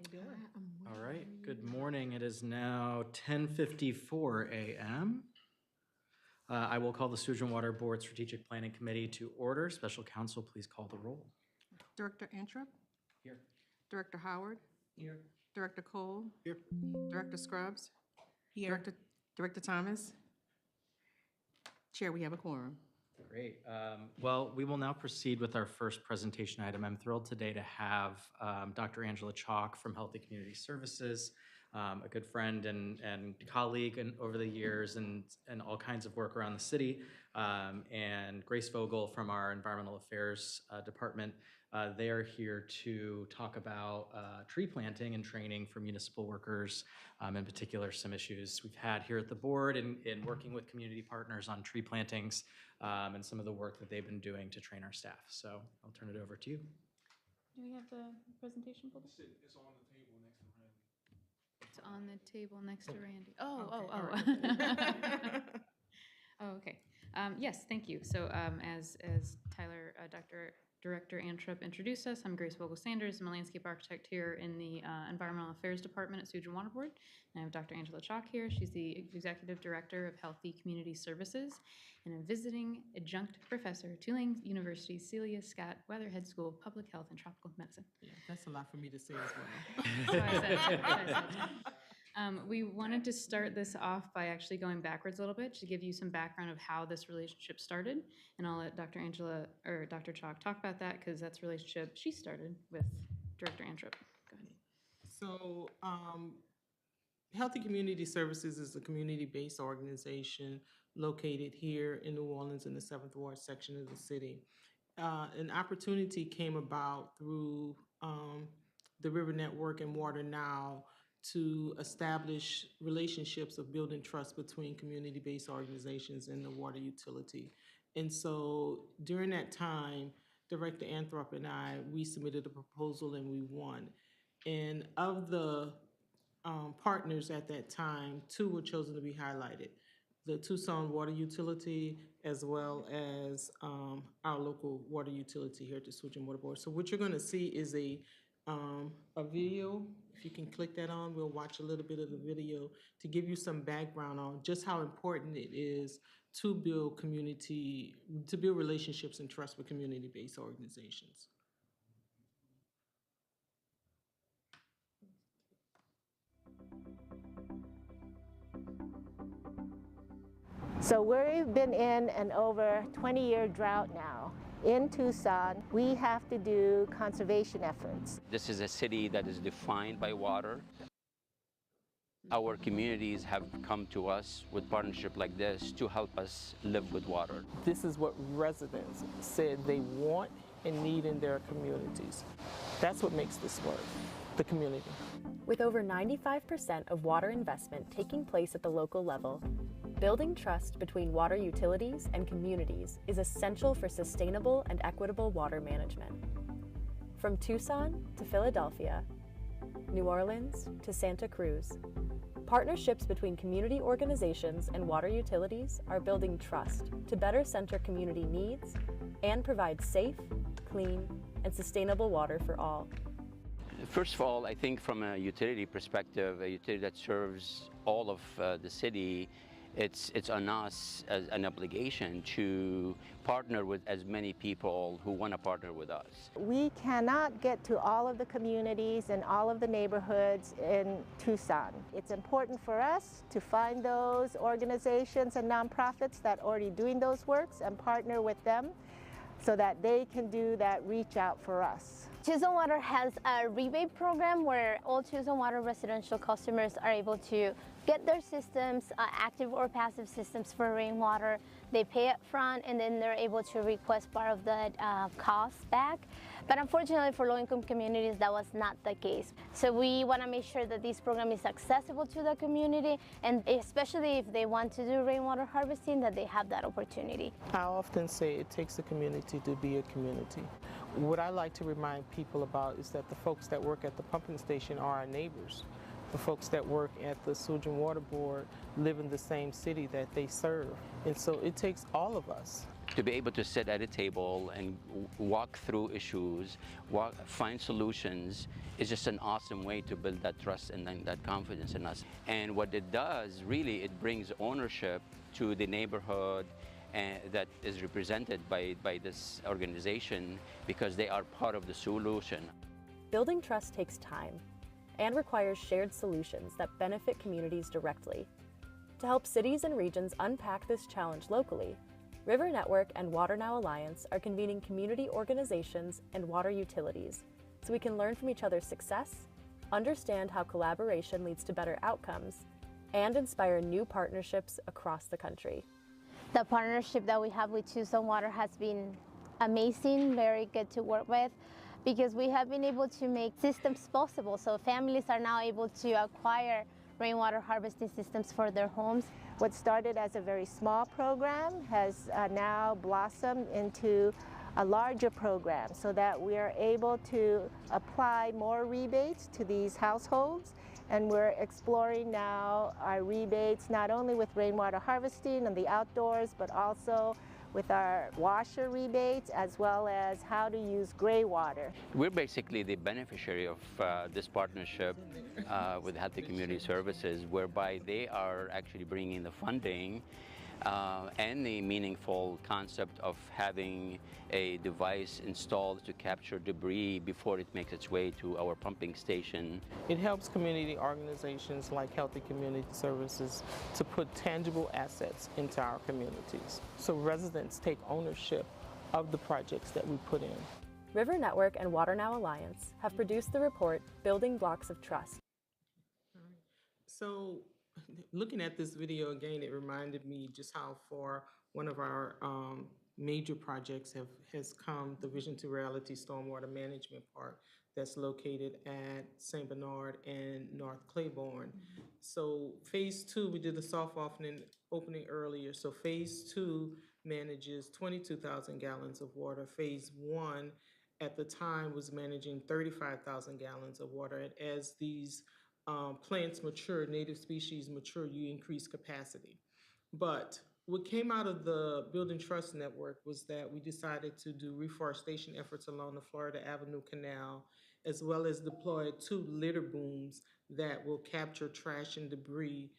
you doing? All right, good morning. It is now 10:54 a.m. I will call the Sewage and Water Board Strategic Planning Committee to order. Special counsel, please call the roll. Director Anthrop, Here. Director Howard, Here. Director Cole, Here. Director Scruggs, Here. Director Thomas. Chair, we have a quorum. Great. Well, we will now proceed with our first presentation item. I'm thrilled today to have Dr. Angela Chalk from Healthy Community Services, a good friend and colleague over the years and all kinds of work around the city, and Grace Vogel from our Environmental Affairs Department. They are here to talk about tree planting and training for municipal workers, in particular some issues we've had here at the board in working with community partners on tree plantings and some of the work that they've been doing to train our staff. So I'll turn it over to you. Do we have the presentation pulled up? It's on the table next to Randy. It's on the table next to Randy. Oh, Okay, Oh, okay. Yes, thank you. So as Tyler, Director Anthrop introduced us, I'm Grace Vogel-Sanders. I'm a landscape architect here in the Environmental Affairs Department at Sewage and Water Board. And I have Dr. Angela Chalk here. She's the Executive Director of Healthy Community Services and a visiting adjunct professor at Tulane University Celia Scott Weatherhead School of Public Health and Tropical Medicine. Yeah, that's a lot for me to say as well. So I said. We wanted to start this off by actually going backwards a little bit to give you some background of how this relationship started. And I'll let Dr. Angela or Dr. Chalk talk about that because that's a relationship she started with Director Anthrop. Go ahead. So, Healthy Community Services is a community-based organization located here in New Orleans in the 7th Ward section of the city. An opportunity came about through the River Network and Water Now to establish relationships of building trust between community-based organizations and the water utility. And so during that time, Director Anthrop and we submitted a proposal and we won. And of the partners at that time, 2 were chosen to be highlighted. The Tucson Water Utility as well as our local water utility here at the Sewage and Water Board. So what you're gonna see is a video. If you can click that on, we'll watch a little bit of the video to give you some background on just how important it is to build relationships and trust with community-based organizations. So we've been in an over 20-year drought now. In Tucson, we have to do conservation efforts. This is a city that is defined by water. Our communities have come to us with partnership like this to help us live with water. This is what residents said they want and need in their communities. That's what makes this work, the community. With over 95% of water investment taking place at the local level, building trust between water utilities and communities is essential for sustainable and equitable water management. From Tucson to Philadelphia, New Orleans to Santa Cruz, partnerships between community organizations and water utilities are building trust to better center community needs and provide safe, clean, and sustainable water for all. First of all, I think from a utility perspective, a utility that serves all of the city, it's on us as an obligation to partner with as many people who want to partner with us. We cannot get to all of the communities and all of the neighborhoods in Tucson. It's important for us to find those organizations and nonprofits that are already doing those works and partner with them so that they can do that reach out for us. Tucson Water has a rebate program where all Tucson Water residential customers are able to get their systems, active or passive systems for rainwater. They pay up front and then they're able to request part of the cost back. But unfortunately for low-income communities, that was not the case. So we want to make sure that this program is accessible to the community, and especially if they want to do rainwater harvesting, that they have that opportunity. I often say it takes a community to be a community. What I like to remind people about is that the folks that work at the pumping station are our neighbors. The folks that work at the Sewage and Water Board live in the same city that they serve. And so it takes all of us to be able to sit at a table and walk through issues, find solutions, is just an awesome way to build that trust and then that confidence in us. And what it does, really, it brings ownership to the neighborhood that is represented by this organization, because they are part of the solution. Building trust takes time and requires shared solutions that benefit communities directly. To help cities and regions unpack this challenge locally, River Network and Water Now Alliance are convening community organizations and water utilities so we can learn from each other's success, understand how collaboration leads to better outcomes, and inspire new partnerships across the country. The partnership that we have with Tucson Water has been amazing, very good to work with, because we have been able to make systems possible. So families are now able to acquire rainwater harvesting systems for their homes. What started as a very small program has now blossomed into a larger program, so that we are able to apply more rebates to these households. And we're exploring now our rebates not only with rainwater harvesting and the outdoors, but also with our washer rebates, as well as how to use gray water. We're basically the beneficiary of this partnership with Healthy Community Services, whereby they are actually bringing the funding and the meaningful concept of having a device installed to capture debris before it makes its way to our pumping station. It helps community organizations like Healthy Community Services to put tangible assets into our communities, so residents take ownership of the projects that we put in. River Network and Water Now Alliance have produced the report Building Blocks of Trust. So looking at this video again, it reminded me just how far one of our major projects has come, the Vision to Reality Stormwater Management Park that's located at St. Bernard and North Claiborne. So phase 2, we did the soft opening earlier. So phase 2 manages 22,000 gallons of water. Phase 1 at the time was managing 35,000 gallons of water. And as these plants mature, native species mature, you increase capacity. But what came out of the Building Trust Network was that we decided to do reforestation efforts along the Florida Avenue Canal, as well as deploy 2 litter booms that will capture trash and debris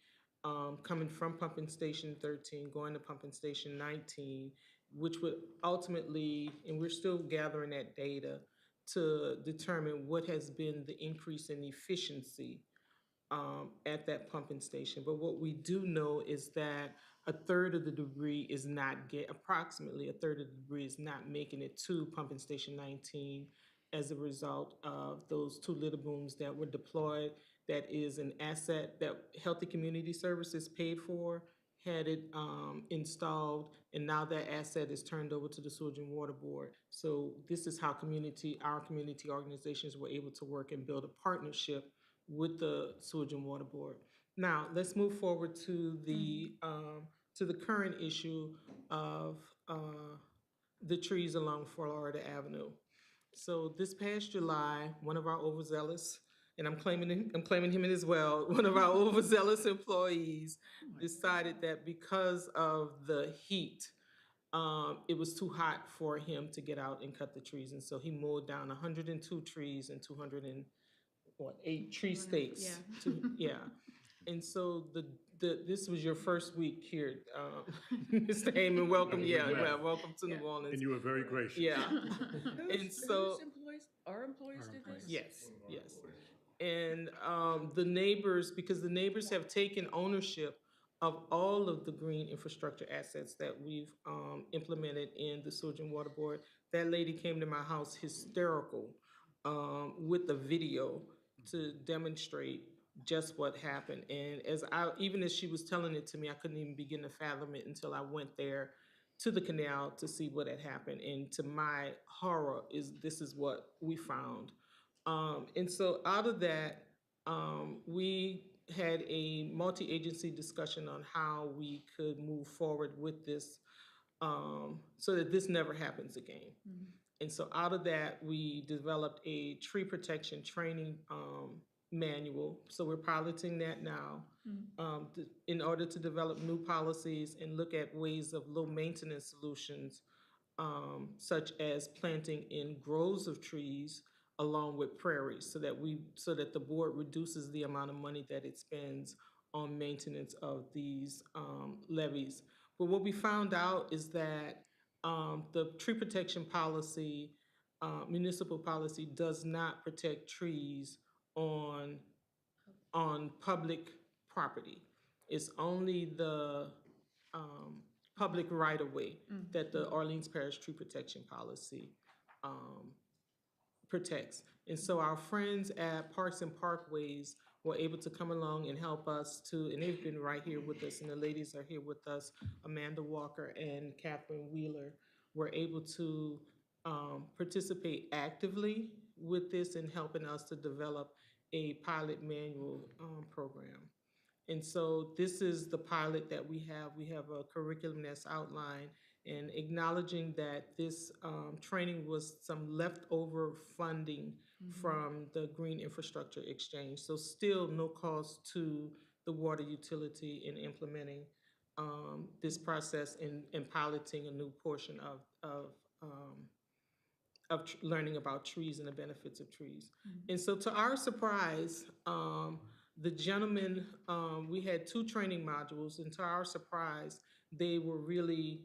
coming from pumping station 13, going to pumping station 19, which would ultimately, and we're still gathering that data, to determine what has been the increase in efficiency at that pumping station. But what we do know is that approximately a third of the debris is not making it to pumping station 19 as a result of those 2 litter booms that were deployed. That is an asset that Healthy Community Services paid for, had it installed, and now that asset is turned over to the Sewage and Water Board. So this is how our community organizations were able to work and build a partnership with the Sewage and Water Board. Now, let's move forward to the current issue of the trees along Florida Avenue. So this past July, one of our overzealous, and I'm claiming him as well, one of our overzealous employees decided that because of the heat, it was too hot for him to get out and cut the trees. And so he mowed down 102 trees and 8 tree stakes. Yeah. And so this was your first week here, Mr. Heyman. Welcome. Welcome to New Orleans. And you were very gracious. Yeah. And so Our employees did this? yes. And the neighbors, because the neighbors have taken ownership of all of the green infrastructure assets that we've implemented in the Sewage and Water Board. That lady came to my house hysterical with the video to demonstrate just what happened. And even as she was telling it to me, I couldn't even begin to fathom it until I went there to the canal to see what had happened. And to my horror, this is what we found. And so out of that, we had a multi-agency discussion on how we could move forward with this so that this never happens again. And so out of that, we developed a tree protection training manual. So we're piloting that now in order to develop new policies and look at ways of low maintenance solutions, such as planting in groves of trees along with prairies, so that the board reduces the amount of money that it spends on maintenance of these levees. But what we found out is that the tree protection policy, municipal policy, does not protect trees on public property. It's only the public right-of-way that the Orleans Parish Tree Protection Policy protects. And so our friends at Parks and Parkways were able to come along and help us and they've been right here with us, and the ladies are here with us, Amanda Walker and Catherine Wheeler, were able to participate actively with this and helping us to develop a pilot manual program. And so this is the pilot that we have. We have a curriculum that's outlined, and acknowledging that this training was some leftover funding from the Green Infrastructure Exchange. So still no cost to the water utility in implementing this process and piloting a new portion of learning about trees and the benefits of trees. And so to our surprise, the gentlemen, we had 2 training modules, and to our surprise, they were really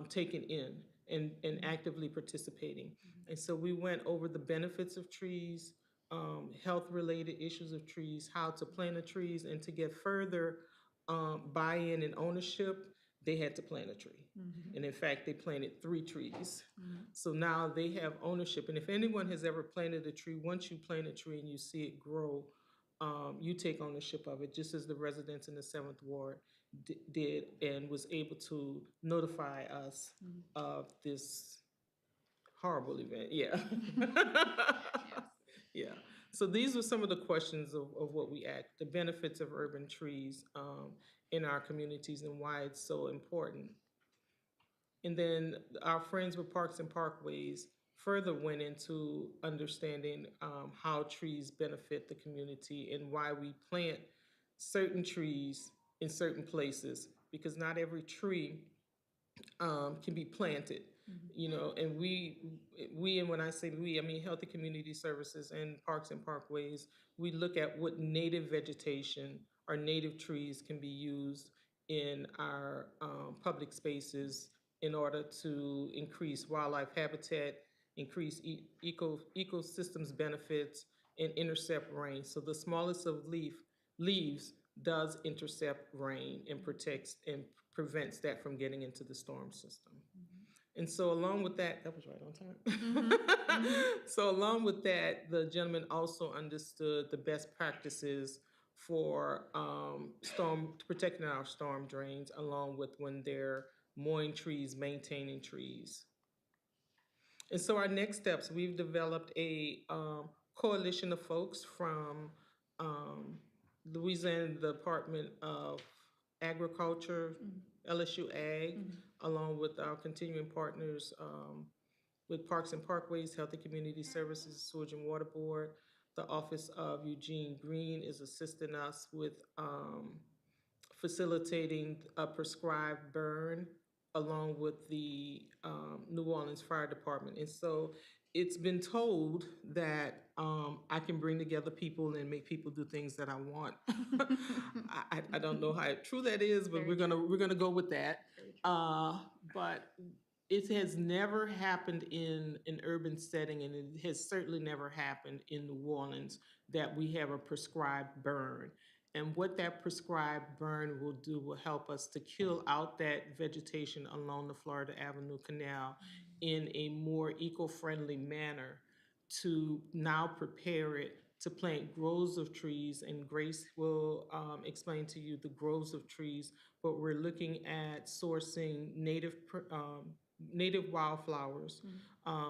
taken in and actively participating. And so we went over the benefits of trees, health-related issues of trees, how to plant the trees, and to get further buy-in and ownership, they had to plant a tree. And in fact, they planted 3 trees. So now they have ownership. And if anyone has ever planted a tree, once you plant a tree and you see it grow, you take ownership of it, just as the residents in the 7th Ward did, and was able to notify us of this horrible event. Yeah. Yeah. So these were some of the questions of what we asked, the benefits of urban trees in our communities and why it's so important. And then our friends with Parks and Parkways further went into understanding how trees benefit the community and why we plant certain trees in certain places, because not every tree can be planted, you know, and we, and when I say we, I mean Healthy Community Services and Parks and Parkways, we look at what native vegetation or native trees can be used in our public spaces in order to increase wildlife habitat, increase ecosystems benefits, and intercept rain. So the smallest of leaves does intercept rain and protects and prevents that from getting into the storm system. And so along with that was right on time. So along with that, the gentleman also understood the best practices for protecting our storm drains, along with when they're mowing trees, maintaining trees. And so our next steps, we've developed a coalition of folks from Louisiana Department of Agriculture, LSU Ag, along with our continuing partners with Parks and Parkways, Healthy Community Services, Sewage and Water Board. The Office of Eugene Green is assisting us with facilitating a prescribed burn, along with the New Orleans Fire Department. And so it's been told that I can bring together people and make people do things that I want. I don't know how true that is, but we're gonna go with that. But it has never happened in an urban setting, and it has certainly never happened in New Orleans, that we have a prescribed burn. And what that prescribed burn will do will help us to kill out that vegetation along the Florida Avenue Canal in a more eco-friendly manner, to now prepare it to plant groves of trees. And Grace will explain to you the groves of trees, but we're looking at sourcing native wildflowers,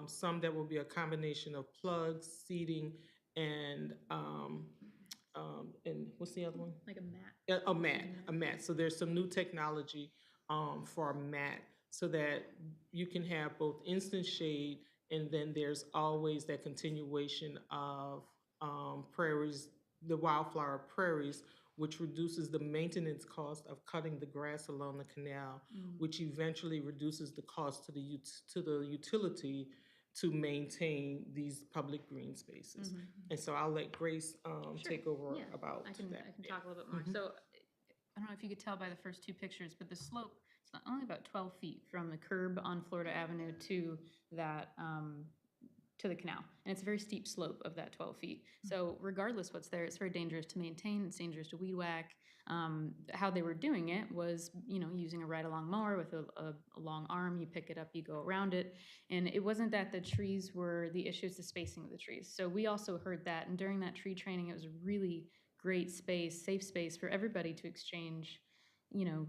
some that will be a combination of plugs, seeding, and what's the other one? Like a mat. A mat. So there's some new technology for a mat, so that you can have both instant shade, and then there's always that continuation of prairies the wildflower prairies, which reduces the maintenance cost of cutting the grass along the canal, which eventually reduces the cost to the utility to maintain these public green spaces. And so I'll let Grace take over Yeah, about I can that. talk a little bit more. So I don't know if you could tell by the first two pictures, but the slope, it's not only about 12 feet from the curb on Florida Avenue to that, to the canal. And it's a very steep slope of that 12 feet. So regardless what's there, it's very dangerous to maintain. It's dangerous to weed whack. How they were doing it was, you know, using a ride-along mower with a long arm. You pick it up, you go around it. And it wasn't that the trees were the issue, it's the spacing of the trees. So we also heard that. And during that tree training, it was a really great space, safe space for everybody to exchange, you know,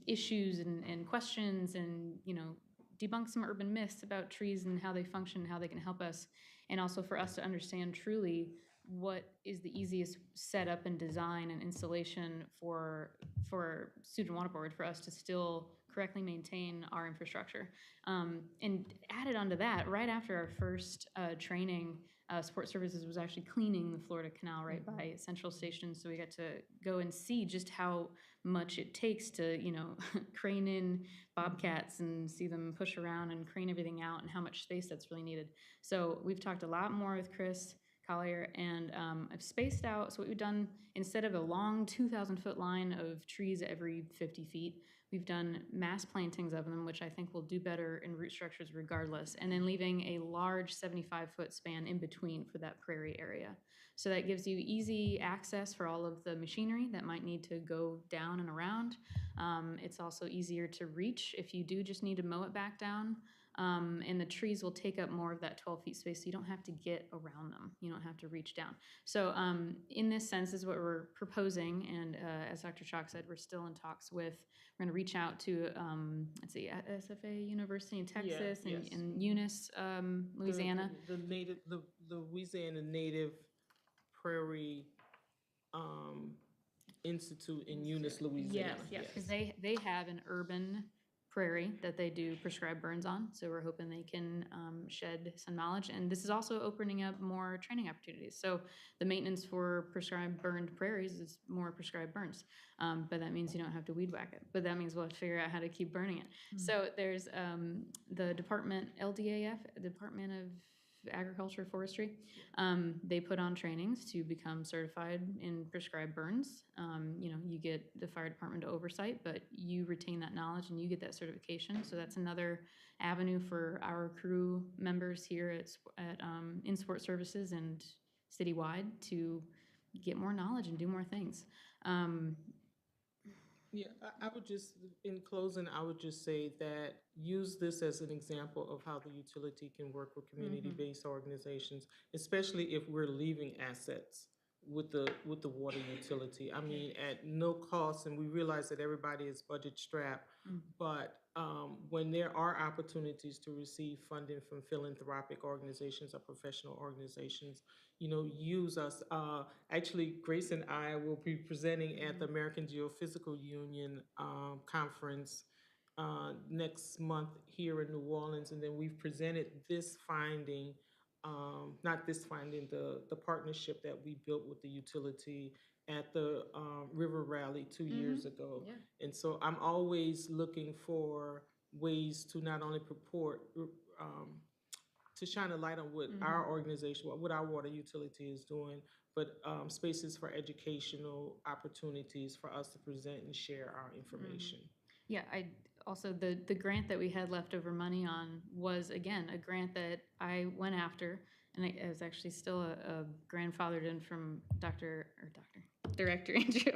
issues and questions and, you know, debunk some urban myths about trees and how they function, how they can help us, and also for us to understand truly what is the easiest setup and design and installation for Student Water Board for us to still correctly maintain our infrastructure. And added onto that, right after our first training, Support Services was actually cleaning the Florida Canal right by Central Station, so we got to go and see just how much it takes to, you know, crane in bobcats and see them push around and crane everything out and how much space that's really needed. So we've talked a lot more with Chris Collier, and I've spaced out. So what we've done, instead of a long 2,000-foot line of trees every 50 feet, we've done mass plantings of them, which I think will do better in root structures regardless, and then leaving a large 75-foot span in between for that prairie area. So that gives you easy access for all of the machinery that might need to go down and around. It's also easier to reach if you do just need to mow it back down. And the trees will take up more of that 12 feet space, so you don't have to get around them. You don't have to reach down. So in this sense is what we're proposing, and as Dr. Chalk said, we're still in talks with, we're gonna reach out to, let's see, SFA University in Texas and Eunice, Louisiana. The Louisiana Native Prairie Institute in Eunice, Louisiana. Yes, because they have an urban prairie that they do prescribed burns on. So we're hoping they can shed some knowledge. And this is also opening up more training opportunities. So the maintenance for prescribed burned prairies is more prescribed burns. But that means you don't have to weed whack it. But that means we'll have to figure out how to keep burning it. So there's the department, LDAF, Department of Agriculture, Forestry, they put on trainings to become certified in prescribed burns. You know, you get the fire department to oversight, but you retain that knowledge and you get that certification. So that's another avenue for our crew members here at in Support Services and citywide to get more knowledge and do more things. Yeah, I would just, in closing, I would just say that use this as an example of how the utility can work with community-based organizations, especially if we're leaving assets with the water utility. I mean, at no cost, and we realize that everybody is budget strapped, but when there are opportunities to receive funding from philanthropic organizations or professional organizations, you know, use us. Actually, Grace and I will be presenting at the American Geophysical Union conference next month here in New Orleans, and then we've presented this finding, not this finding, the partnership that we built with the utility at the River Rally 2 years ago. Yeah. And so I'm always looking for ways to not only purport, to shine a light on what our organization, what our water utility is doing, but spaces for educational opportunities for us to present and share our information. Yeah, I also, the grant that we had leftover money on was, again, a grant that I went after, and it was actually still a grandfathered in from Director Andrew,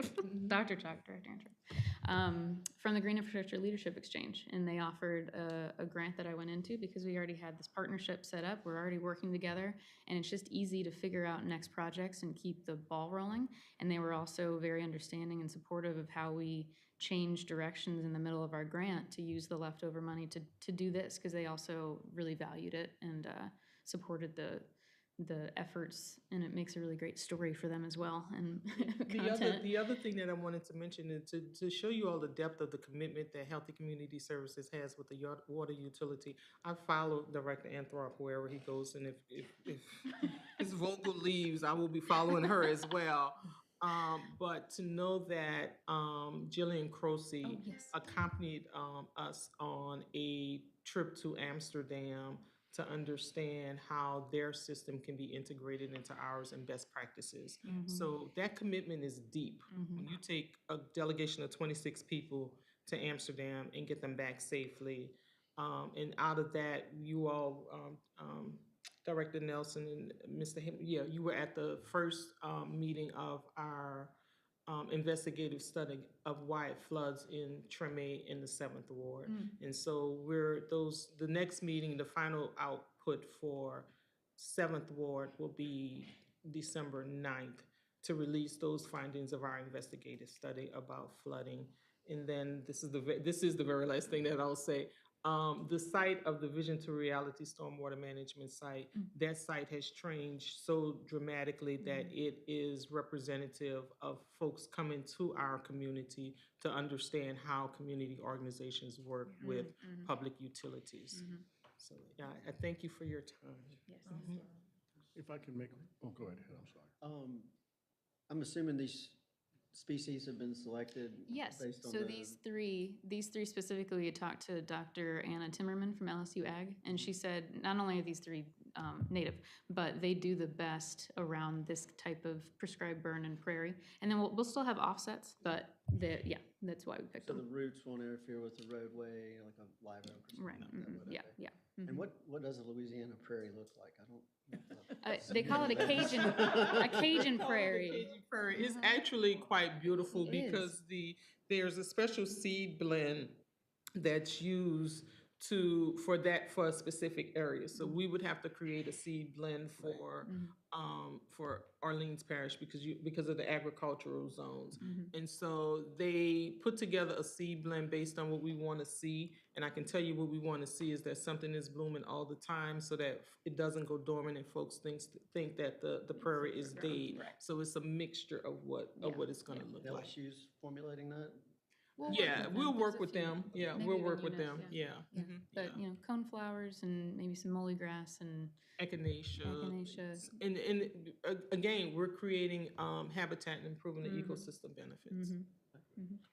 Dr. Chalk, Director Andrew, from the Green Infrastructure Leadership Exchange. And they offered a grant that I went into because we already had this partnership set up. We're already working together, and it's just easy to figure out next projects and keep the ball rolling. And they were also very understanding and supportive of how we change directions in the middle of our grant to use the leftover money to do this, because they also really valued it and supported the efforts, and it makes a really great story for them as well, and The content. other thing that I wanted to mention is to show you all the depth of the commitment that Healthy Community Services has with the water utility. I follow Director Anthrop wherever he goes, and if his vocal leaves, I will be following her as well. But to know that Jillian Croce Oh, yes. accompanied us on a trip to Amsterdam to understand how their system can be integrated into ours and best practices. So that commitment is deep. When you take a delegation of 26 people to Amsterdam and get them back safely, and out of that, you all, Director Nelson and Mr. You were at the first meeting of our investigative study of why it floods in Treme in the 7th Ward. And so the next meeting, the final output for 7th Ward will be December 9th to release those findings of our investigative study about flooding. And then this is the very last thing that I'll say. The site of the Vision to Reality Stormwater Management site, that site has changed so dramatically that it is representative of folks coming to our community to understand how community organizations work with public utilities. So yeah, I thank you for your time. Yes. If I can make, oh, go ahead, I'm sorry. I'm assuming these species have been selected Yes, based on so the... these three specifically, we talked to Dr. Anna Timmerman from LSU Ag, and she said not only are these three native, but they do the best around this type of prescribed burn and prairie. And then we'll still have offsets, but yeah, that's why we picked So them. the roots won't interfere with the roadway, like a live oak or something Right, like that, would yeah, it? yeah. And what does a Louisiana prairie look like? I don't... They call it a Cajun prairie. Cajun prairie is actually quite beautiful It is. because there's a special seed blend that's used for a specific area. So we would have to create a seed blend for Orleans Parish because of the agricultural zones. And so they put together a seed blend based on what we want to see. And I can tell you what we want to see is that something is blooming all the time so that it doesn't go dormant and folks think that the prairie is dead. Right. So it's a mixture of what it's going to look like. LSU's formulating that? We'll work with them. Yeah, Maybe we'll the work with units, them. yeah. Yeah. But, coneflowers and maybe some molly grass and Echinacea. echinacea. And again, we're creating habitat and improving the ecosystem benefits.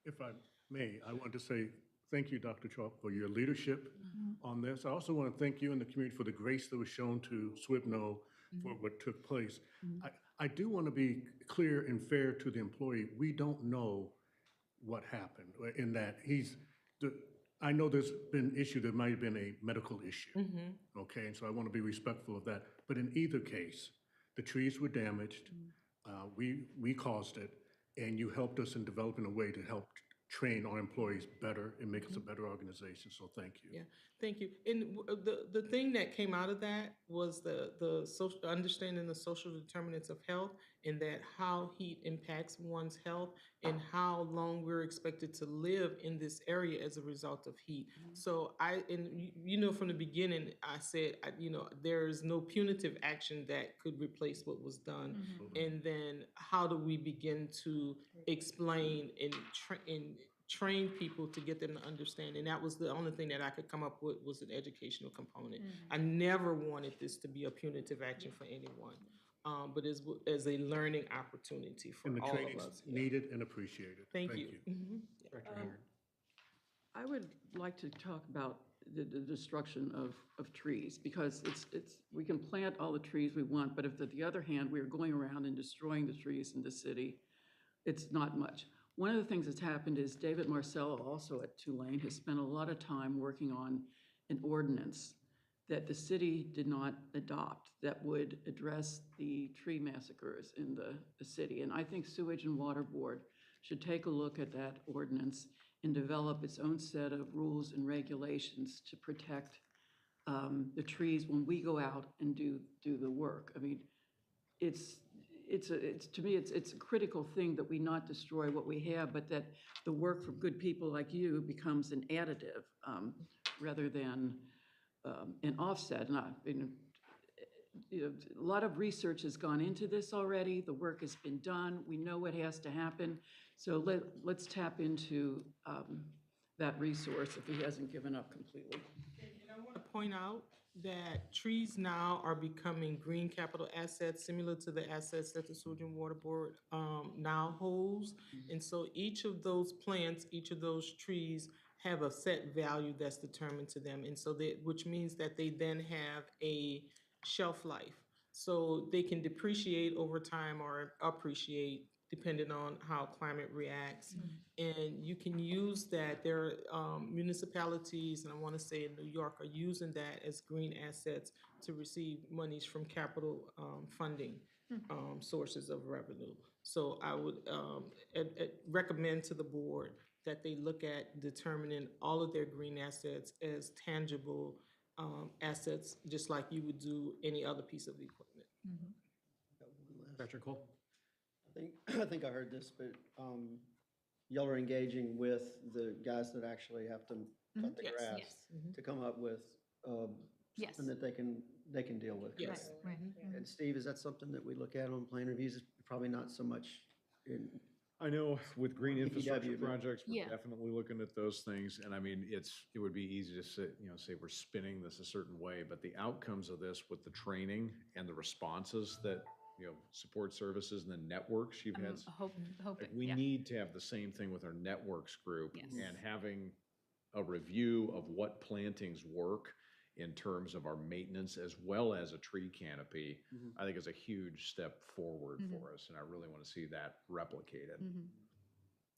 If I may, I want to say thank you, Dr. Chalk, for your leadership on this. I also want to thank you and the community for the grace that was shown to Swibno for what took place. I do want to be clear and fair to the employee. We don't know what happened in that I know there's been issue, there might have been a medical issue. Okay, and so I want to be respectful of that. But in either case, the trees were damaged, we caused it, and you helped us in developing a way to help train our employees better and make us a better organization, so thank you. Yeah, thank you. And the thing that came out of that was the social understanding the social determinants of health and that how heat impacts one's health and how long we're expected to live in this area as a result of heat. So from the beginning, I said, there is no punitive action that could replace what was done. And then how do we begin to explain and train people to get them to understand? And that was the only thing that I could come up with was an educational component. I never wanted this to be a punitive action for anyone, but as a learning opportunity for And the all of training's us. needed and appreciated. Thank you. Director Hayward. I would like to talk about the destruction of trees, because we can plant all the trees we want, but if on the other hand, we are going around and destroying the trees in the city, it's not much. One of the things that's happened is David Marcello, also at Tulane, has spent a lot of time working on an ordinance that the city did not adopt that would address the tree massacres in the city. And I think Sewage and Water Board should take a look at that ordinance and develop its own set of rules and regulations to protect the trees when we go out and do the work. I mean, to me, it's a critical thing that we not destroy what we have, but that the work from good people like you becomes an additive rather than an offset. a lot of research has gone into this already. The work has been done. We know what has to happen. So let's tap into that resource if he hasn't given up completely. And I want to point out that trees now are becoming green capital assets, similar to the assets that the Sewage and Water Board now holds. And so each of those plants, each of those trees have a set value that's determined to them. And so which means that they then have a shelf life. So they can depreciate over time or appreciate depending on how climate reacts. And you can use that. There are municipalities, and I want to say in New York, are using that as green assets to receive monies from capital funding sources of revenue. So I would recommend to the board that they look at determining all of their green assets as tangible assets, just like you would do any other piece of equipment. Dr. Cole? I think I heard this, but y'all are engaging with the guys that actually have to cut the Yes. grass Yes. to come up with Yes. something that they can deal with. Yes. correct? And Steve, is that something that we look at on plan reviews? It's probably not so much in, I know with green infrastructure DPW, but- projects, we're Yeah. definitely looking at those things. And I mean, it would be easy to say, say we're spinning this a certain way, but the outcomes of this with the training and the responses that, support services and the networks you've had. Hoping, Like, we need to have the same thing with our networks group Yes. and having a review of what plantings work in terms of our maintenance as well as a tree canopy, I think is a huge step forward for us. And I really want to see that replicated.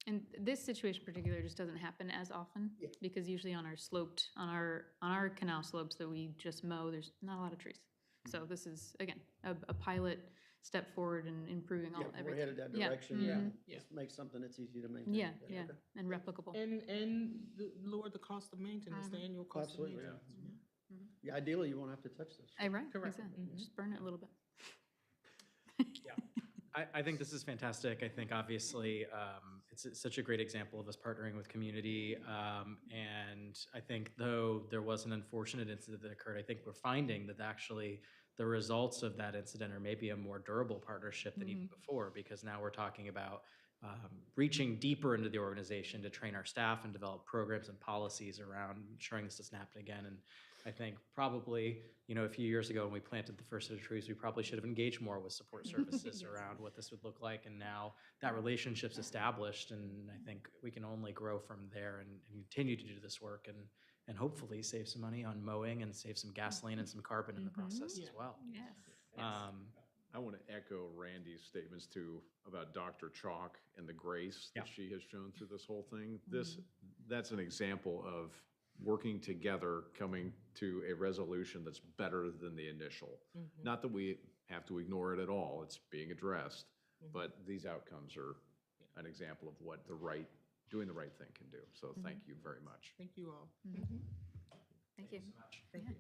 And this situation in particular just doesn't happen as often because usually on our canal slopes that we just mow, there's not a lot of trees. So this is, again, a pilot step forward in improving all yeah, we're everything. headed that Yeah. direction. Mhm. Just make something that's easy to maintain. Yeah, Okay. yeah, and replicable. And lower the cost of maintenance, the annual cost of Absolutely. maintenance. Yeah, ideally, you won't have to touch this. Right, Correct. exactly. Just burn it a little bit. I think this is fantastic. I think obviously it's such a great example of us partnering with community. And I think though there was an unfortunate incident that occurred, I think we're finding that actually the results of that incident are maybe a more durable partnership than even before, because now we're talking about reaching deeper into the organization to train our staff and develop programs and policies around ensuring this doesn't happen again. And I think probably, a few years ago when we planted the first set of trees, we probably should have engaged more with support services around what this would look like. And now that relationship's established, and I think we can only grow from there and continue to do this work and hopefully save some money on mowing and save some gasoline and some carbon in the process as well. Yes. I want to echo Randy's statements too about Dr. Chalk and the grace that she has shown through this whole thing. That's an example of working together, coming to a resolution that's better than the initial. Not that we have to ignore it at all, it's being addressed, but these outcomes are an example of what doing the right thing can do. So thank you very much. Thank you all. Thank you. Thank you.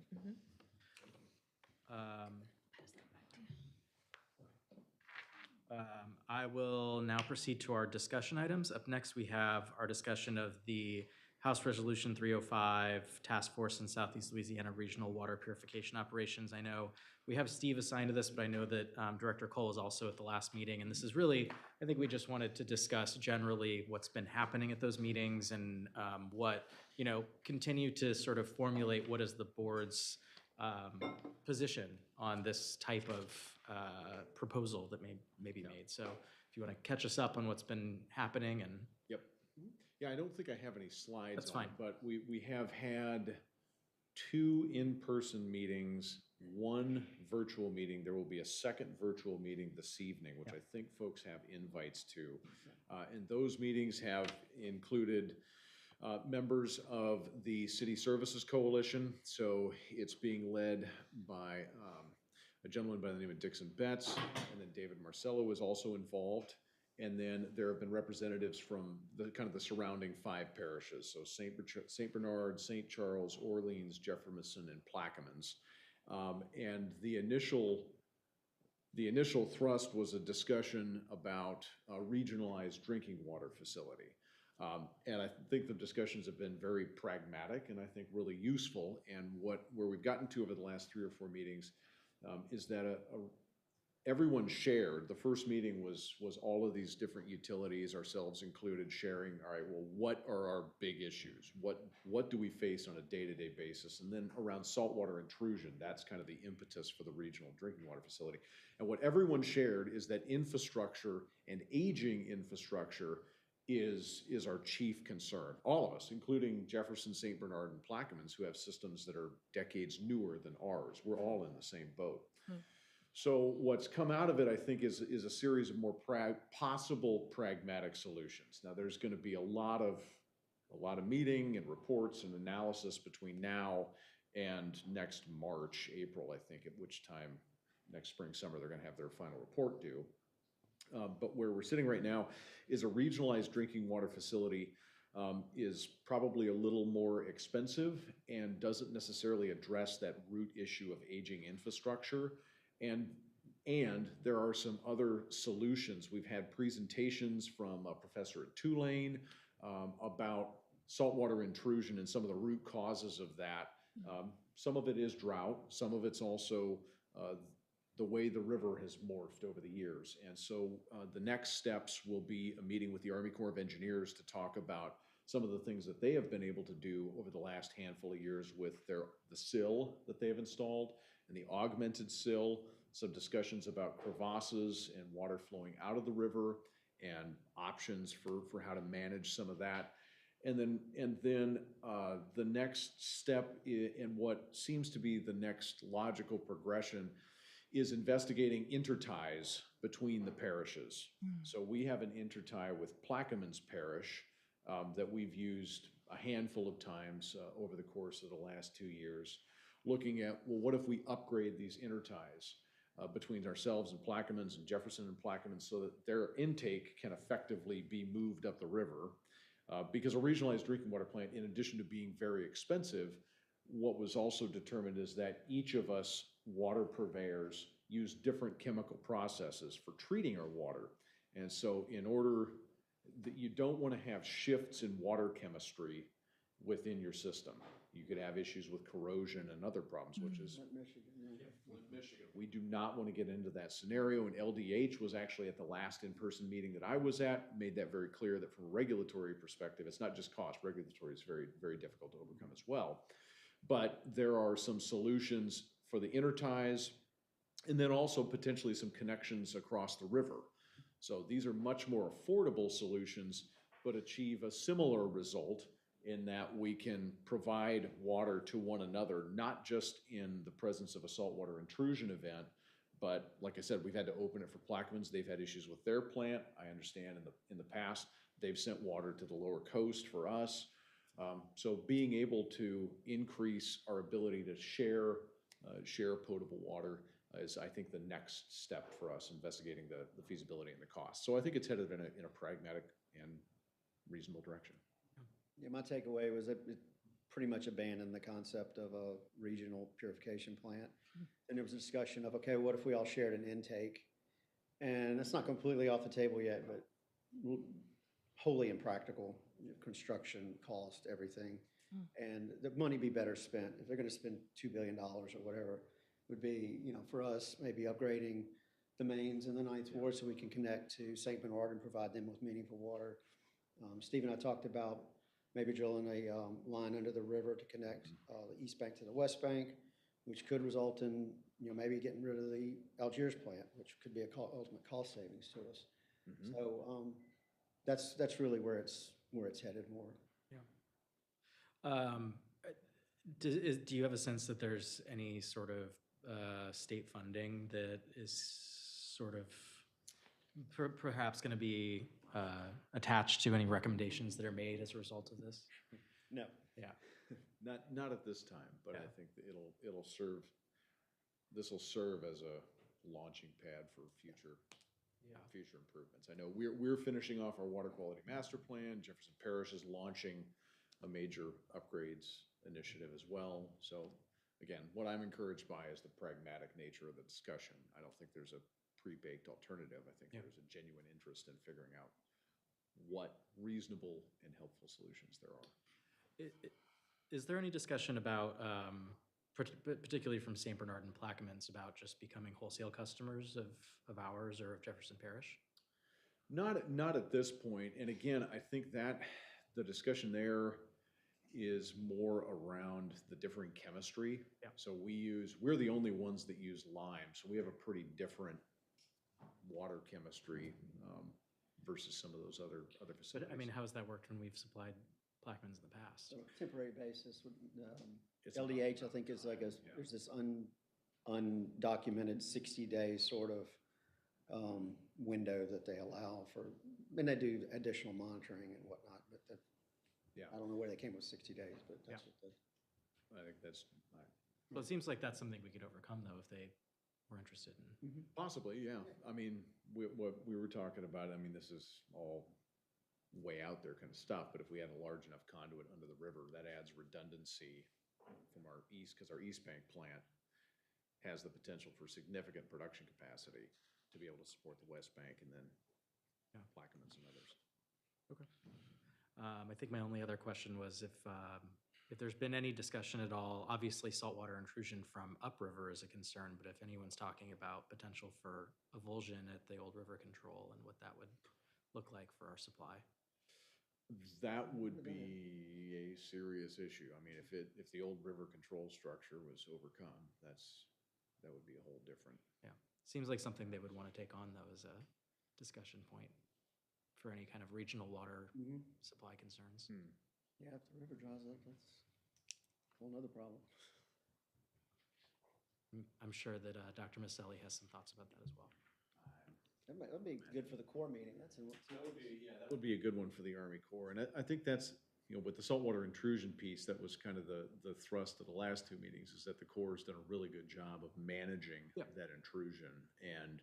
I will now proceed to our discussion items. Up next, we have our discussion of the House Resolution 305 Task Force in Southeast Louisiana Regional Water Purification Operations. I know we have Steve assigned to this, but I know that Director Cole is also at the last meeting. And this is really, I think we just wanted to discuss generally what's been happening at those meetings and continue to sort of formulate what is the board's position on this type of proposal that may be made. So if you want to catch us up on what's been happening and. Yep. Yeah, I don't think I have any slides. That's on fine. it, but we have had 2 in-person meetings, 1 virtual meeting. There will be a second virtual meeting this evening, which I think folks have invites to. And those meetings have included members of the City Services Coalition. So it's being led by a gentleman by the name of Dixon Betts, and then David Marcello is also involved. And then there have been representatives from the surrounding 5 parishes. So St. Bernard, St. Charles, Orleans, Jefferson, and Plaquemines. And the initial thrust was a discussion about a regionalized drinking water facility. And I think the discussions have been very pragmatic and I think really useful. And where we've gotten to over the last 3 or 4 meetings is that everyone shared. The first meeting was all of these different utilities, ourselves included, sharing, all right, well, what are our big issues? What do we face on a day-to-day basis? And then around saltwater intrusion, that's kind of the impetus for the regional drinking water facility. And what everyone shared is that infrastructure and aging infrastructure is our chief concern. All of us, including Jefferson, St. Bernard, and Plaquemines, who have systems that are decades newer than ours. We're all in the same boat. So what's come out of it, I think, is a series of more possible pragmatic solutions. Now, there's going to be a lot of meeting and reports and analysis between now and next March, April, I think, at which time next spring, summer, they're going to have their final report due. But where we're sitting right now is a regionalized drinking water facility is probably a little more expensive and doesn't necessarily address that root issue of aging infrastructure. And there are some other solutions. We've had presentations from a professor at Tulane about saltwater intrusion and some of the root causes of that. Some of it is drought. Some of it's also the way the river has morphed over the years. And so the next steps will be a meeting with the Army Corps of Engineers to talk about some of the things that they have been able to do over the last handful of years with the sill that they have installed and the augmented sill, some discussions about crevasses and water flowing out of the river and options for how to manage some of that. And then the next step in what seems to be the next logical progression is investigating interties between the parishes. So we have an intertie with Plaquemines Parish that we've used a handful of times over the course of the last 2 years, looking at, well, what if we upgrade these interties between ourselves and Plaquemines and Jefferson and Plaquemines so that their intake can effectively be moved up the river? Because a regionalized drinking water plant, in addition to being very expensive, what was also determined is that each of us water purveyors use different chemical processes for treating our water. And so in order that you don't want to have shifts in water chemistry within your system. You could have issues with corrosion and other problems, which is Michigan. We do not want to get into that scenario. And LDH was actually at the last in-person meeting that I was at, made that very clear that from a regulatory perspective, it's not just cost. Regulatory is very, very difficult to overcome as well. But there are some solutions for the interties, and then also potentially some connections across the river. So these are much more affordable solutions, but achieve a similar result in that we can provide water to one another, not just in the presence of a saltwater intrusion event, but like I said, we've had to open it for Plaquemines. They've had issues with their plant. I understand in the past, they've sent water to the lower coast for us. So being able to increase our ability to share potable water is, I think, the next step for us, investigating the feasibility and the cost. So I think it's headed in a pragmatic and reasonable direction. Yeah, my takeaway was that it pretty much abandoned the concept of a regional purification plant. And there was a discussion of, okay, what if we all shared an intake? And that's not completely off the table yet, but wholly impractical. Construction, cost, everything. And the money be better spent. If they're going to spend $2 billion or whatever, would be, for us, maybe upgrading the mains in the Ninth Ward so we can connect to St. Bernard and provide them with meaningful water. Steve and I talked about maybe drilling a line under the river to connect the East Bank to the West Bank, which could result in, maybe getting rid of the Algiers plant, which could be a ultimate cost savings to us. So that's really where it's headed more. Yeah. Do you have a sense that there's any sort of state funding that is sort of perhaps going to be attached to any recommendations that are made as a result of this? No. Yeah. Not at this time, but I think that this will serve as a launching pad for future improvements. I know we're finishing off our water quality master plan. Jefferson Parish is launching a major upgrades initiative as well. So again, what I'm encouraged by is the pragmatic nature of the discussion. I don't think there's a pre-baked alternative. I think there's a genuine interest in figuring out what reasonable and helpful solutions there are. Is there any discussion about particularly from St. Bernard and Plaquemines, about just becoming wholesale customers of ours or of Jefferson Parish? Not at this point. And again, I think that the discussion there is more around the differing chemistry. Yeah. So we're the only ones that use lime. So we have a pretty different water chemistry versus some of those other facilities. But I mean, how has that worked when we've supplied Plaquemines in the past? So temporary basis, It's LDH, I think is like there's this undocumented 60-day sort of window that they allow for, and they do additional monitoring and whatnot, but Yeah. I don't know where they came with 60 days, but that's what I think that's Well, it seems like that's something we could overcome, though, if they were interested in. possibly, yeah. I mean, what we were talking about, I mean, this is all way out there kind of stuff, but if we had a large enough conduit under the river, that adds redundancy from our east, because our East Bank plant has the potential for significant production capacity to be able to support the West Bank and then Plaquemines and others. Okay. I think my only other question was if there's been any discussion at all, obviously saltwater intrusion from upriver is a concern, but if anyone's talking about potential for avulsion at the old river control and what that would look like for our supply. That would be a serious issue. I mean, if the old river control structure was overcome, that would be a whole different. Yeah. Seems like something they would want to take on, though, as a discussion point for any kind of regional water supply concerns. Yeah, if the river dries up, that's a whole nother problem. I'm sure that Dr. Maselli has some thoughts about that as well. That'd be good for the core meeting. That would be a good one for the Army Corps. And I think that's, with the saltwater intrusion piece, that was kind of the thrust of the last two meetings, is that the Corps has done a really good job of managing that intrusion. And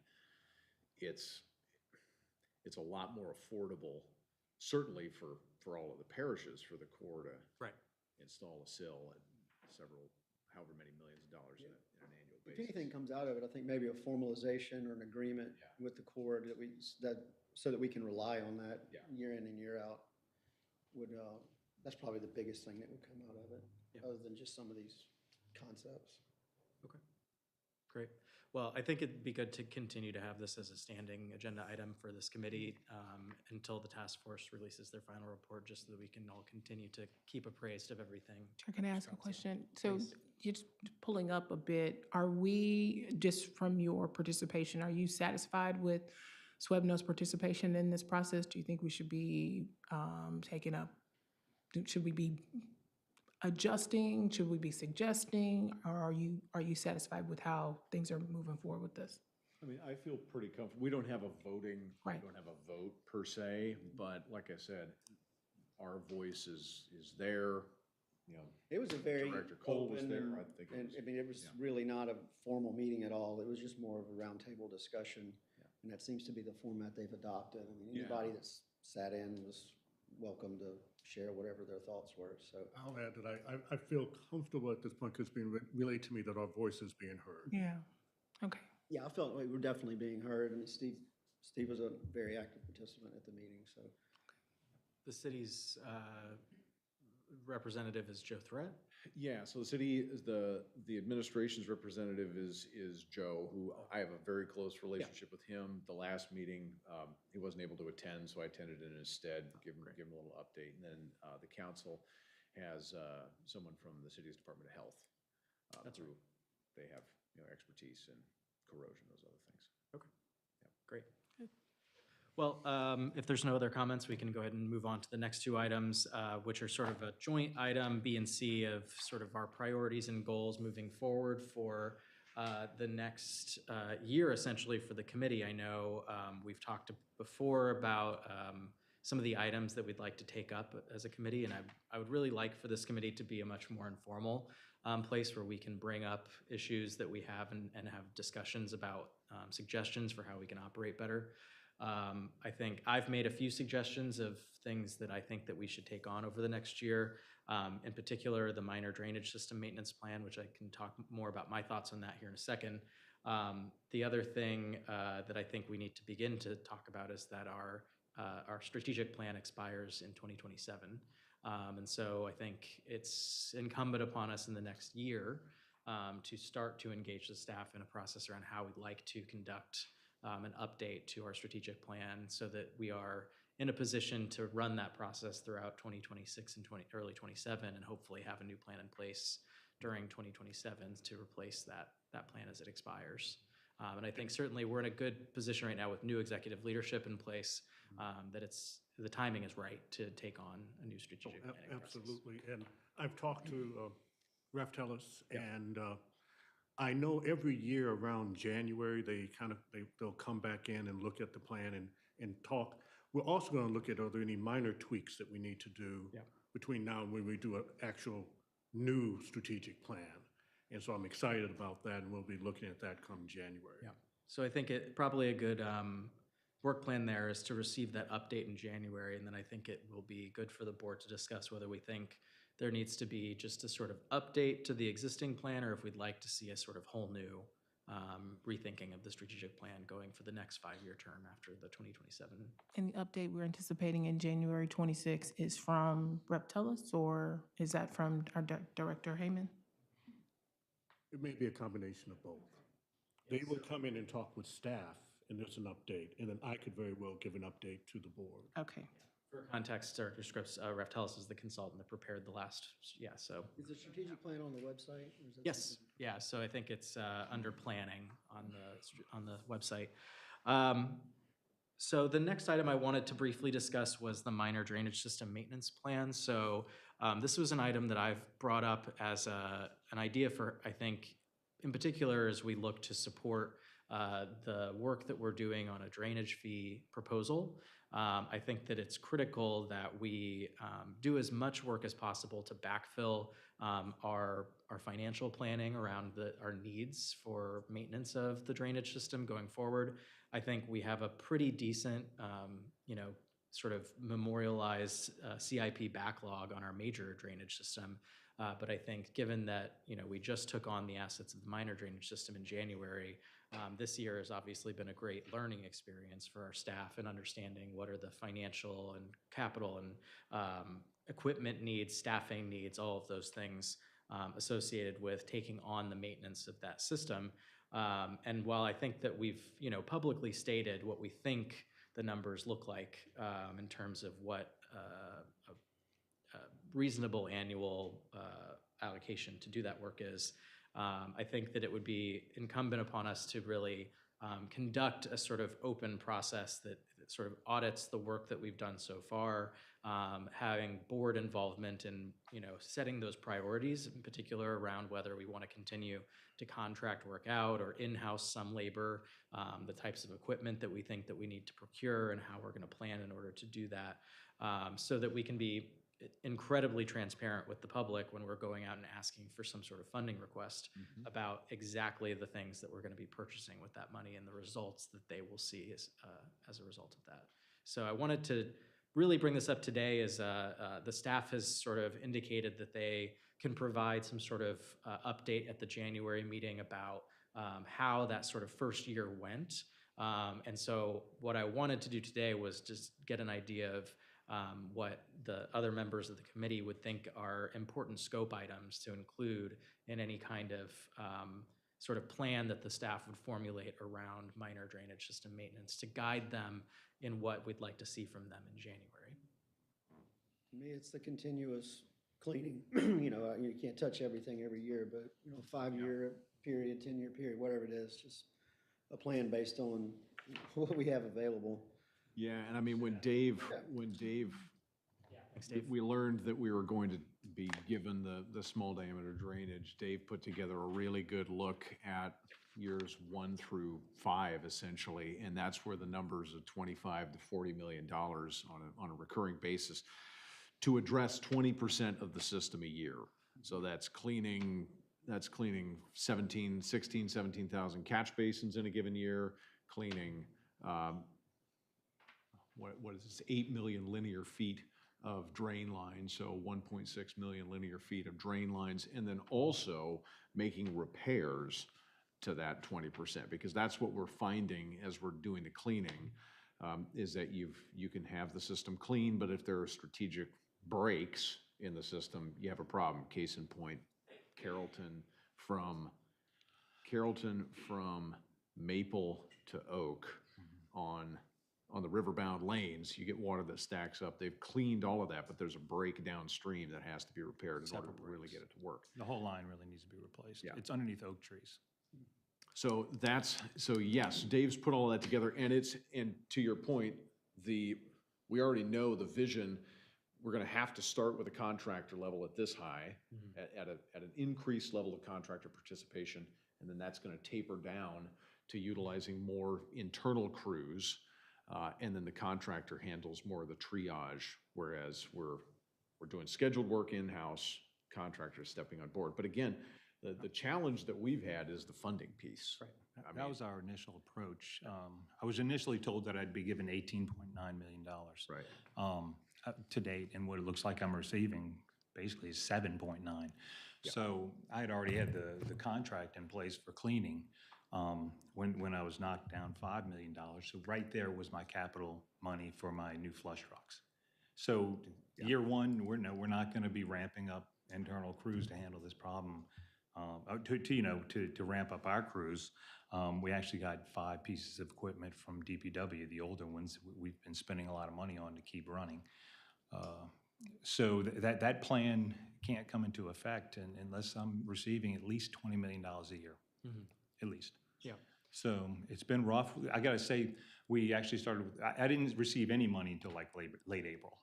it's a lot more affordable, certainly for all of the parishes, for the Corps to install a sill at however many millions of dollars in an annual If basis. anything comes out of it, I think maybe a formalization or an agreement with the Corps so that we can rely on that year in and year out would, that's probably the biggest thing that would come out of it, other than just some of these concepts. Okay, great. Well, I think it'd be good to continue to have this as a standing agenda item for this committee until the task force releases their final report, just so that we can all continue to keep appraised of everything. Can I ask a question? So just pulling up a bit, are we, just from your participation, are you satisfied with SWEPNO's participation in this process? Do you think we should be should we be adjusting? Should we be suggesting? Or are you satisfied with how things are moving forward with this? I mean, I feel pretty comfortable. We don't have a voting, we don't have a vote per se, but like I said, our voice is there. It was a very Director Cole was open there. and- I think and I mean, it was really not a formal meeting at all. It was just more of a roundtable discussion. And that seems to be the format they've adopted. I mean, anybody that's sat in was welcome to share whatever their thoughts were, so. I'll add that I feel comfortable at this point because it's being relayed to me that our voice is being heard. Yeah, okay. Yeah, I felt like we were definitely being heard. I mean, Steve was a very active participant at the meeting, so. The city's representative is Joe Threat. Yeah, so the city, the administration's representative is Joe, who I have a very close relationship with him. The last meeting, he wasn't able to attend, so I attended in his stead, give him a little update. And then the council has someone from the city's Department of Health. They have expertise in corrosion, those other things. Okay, great. Well, if there's no other comments, we can go ahead and move on to the next two items, which are sort of a joint item, B and C, of sort of our priorities and goals moving forward for the next year, essentially, for the committee. I know we've talked before about some of the items that we'd like to take up as a committee, and I would really like for this committee to be a much more informal place where we can bring up issues that we have and have discussions about suggestions for how we can operate better. I think I've made a few suggestions of things that I think that we should take on over the next year. In particular, the minor drainage system maintenance plan, which I can talk more about my thoughts on that here in a second. The other thing that I think we need to begin to talk about is that our strategic plan expires in 2027. And so I think it's incumbent upon us in the next year to start to engage the staff in a process around how we'd like to conduct an update to our strategic plan so that we are in a position to run that process throughout 2026 and early 27, and hopefully have a new plan in place during 2027 to replace that plan as it expires. And I think certainly we're in a good position right now with new executive leadership in place, that the timing is right to take on a new strategic planning process. Absolutely. And I've talked to Ref Tellis, and I know every year around January, they'll come back in and look at the plan and talk. We're also going to look at, are there any minor tweaks that we need to do between now and when we do an actual new strategic plan? And so I'm excited about that, and we'll be looking at that come January. Yeah. So I think probably a good work plan there is to receive that update in January, and then I think it will be good for the board to discuss whether we think there needs to be just a sort of update to the existing plan, or if we'd like to see a sort of whole new rethinking of the strategic plan going for the next 5-year term after the 2027. And the update we're anticipating in January 26 is from Rep. Tellis, or is that from our Director Heyman? It may be a combination of both. They will come in and talk with staff, and there's an update, and then I could very well give an update to the board. Okay. For context, Director Scripps, Ref Tellis is the consultant that prepared the last, so. Is the strategic plan on the website? Or is that Yes, something- yeah, so I think it's under planning on the website. So the next item I wanted to briefly discuss was the minor drainage system maintenance plan. So this was an item that I've brought up as an idea for, I think, in particular, as we look to support the work that we're doing on a drainage fee proposal. I think that it's critical that we do as much work as possible to backfill our financial planning around our needs for maintenance of the drainage system going forward. I think we have a pretty decent, sort of memorialized CIP backlog on our major drainage system. But I think given that, we just took on the assets of the minor drainage system in January, this year has obviously been a great learning experience for our staff in understanding what are the financial and capital and equipment needs, staffing needs, all of those things associated with taking on the maintenance of that system. And while I think that we've, publicly stated what we think the numbers look like in terms of what a reasonable annual allocation to do that work is, I think that it would be incumbent upon us to really conduct a sort of open process that sort of audits the work that we've done so far, having board involvement in, setting those priorities, in particular around whether we want to continue to contract work out or in-house some labor, the types of equipment that we think that we need to procure and how we're going to plan in order to do that, so that we can be incredibly transparent with the public when we're going out and asking for some sort of funding request about exactly the things that we're going to be purchasing with that money and the results that they will see as a result of that. So I wanted to really bring this up today as the staff has sort of indicated that they can provide some sort of update at the January meeting about how that sort of first year went. And so what I wanted to do today was just get an idea of what the other members of the committee would think are important scope items to include in any kind of sort of plan that the staff would formulate around minor drainage system maintenance to guide them in what we'd like to see from them in January. To me, it's the continuous cleaning. You can't touch everything every year, but 5-year period, 10-year period, whatever it is, just a plan based on what we have available. Yeah, and I mean, when Dave, we learned that we were going to be given the small diameter drainage, Dave put together a really good look at years 1 through 5, essentially, and that's where the numbers of $25 to $40 million on a recurring basis to address 20% of the system a year. So that's cleaning 17,000 catch basins in a given year, cleaning what is this, 8 million linear feet of drain lines, so 1.6 million linear feet of drain lines, and then also making repairs to that 20%, because that's what we're finding as we're doing the cleaning, is that you can have the system clean, but if there are strategic breaks in the system, you have a problem. Case in point, Carrollton, from Carrollton, from Maple to Oak on the riverbound lanes, you get water that stacks up. They've cleaned all of that, but there's a break downstream that has to be repaired in order to really get it to work. The whole line really needs to be replaced. Yeah. It's underneath oak trees. So yes, Dave's put all that together, and to your point, we already know the vision. We're gonna have to start with a contractor level at this high, at an increased level of contractor participation, and then that's gonna taper down to utilizing more internal crews, and then the contractor handles more of the triage, whereas we're doing scheduled work in-house, contractors stepping on board. But again, the challenge that we've had is the funding piece. Right. I That mean- was our initial approach. I was initially told that I'd be given $18.9 million. Right. To date, and what it looks like I'm receiving basically is 7.9. So I had already had the contract in place for cleaning when I was knocked down $5 million. So right there was my capital money for my new flush trucks. So year one, we're not going to be ramping up internal crews to handle this problem. To ramp up our crews, we actually got 5 pieces of equipment from DPW, the older ones we've been spending a lot of money on to keep running. So that plan can't come into effect unless I'm receiving at least $20 million a year, at least. Yeah. So it's been rough. I gotta say, we actually started with, I didn't receive any money until like late April.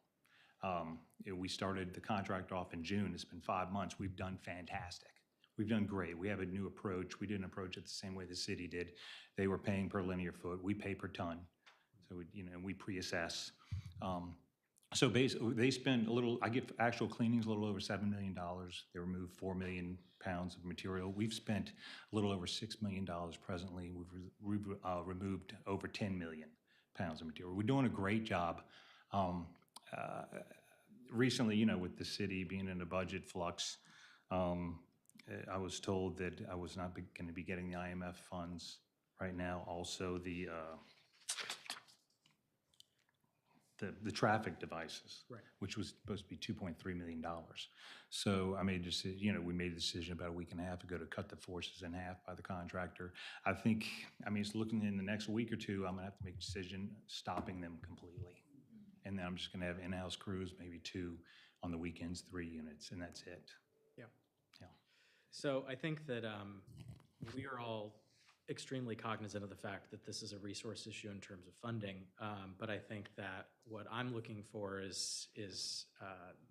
We started the contract off in June. It's been 5 months. We've done fantastic. We've done great. We have a new approach. We didn't approach it the same way the city did. They were paying per linear foot. We pay per ton. So, we pre-assess. So basically, they spend I get actual cleanings a little over $7 million. They remove 4 million pounds of material. We've spent a little over $6 million presently. We've removed over 10 million pounds of material. We're doing a great job. Recently, with the city being in a budget flux, I was told that I was not going to be getting the IMF funds right now. Also, the traffic devices, Right. which was supposed to be $2.3 million. So I made a decision, we made a decision about a week and a half ago to cut the forces in half by the contractor. It's looking in the next week or two, I'm gonna have to make a decision stopping them completely. And then I'm just gonna have in-house crews, maybe 2 on the weekends, 3 units, and that's it. So I think that we are all extremely cognizant of the fact that this is a resource issue in terms of funding, but I think that what I'm looking for is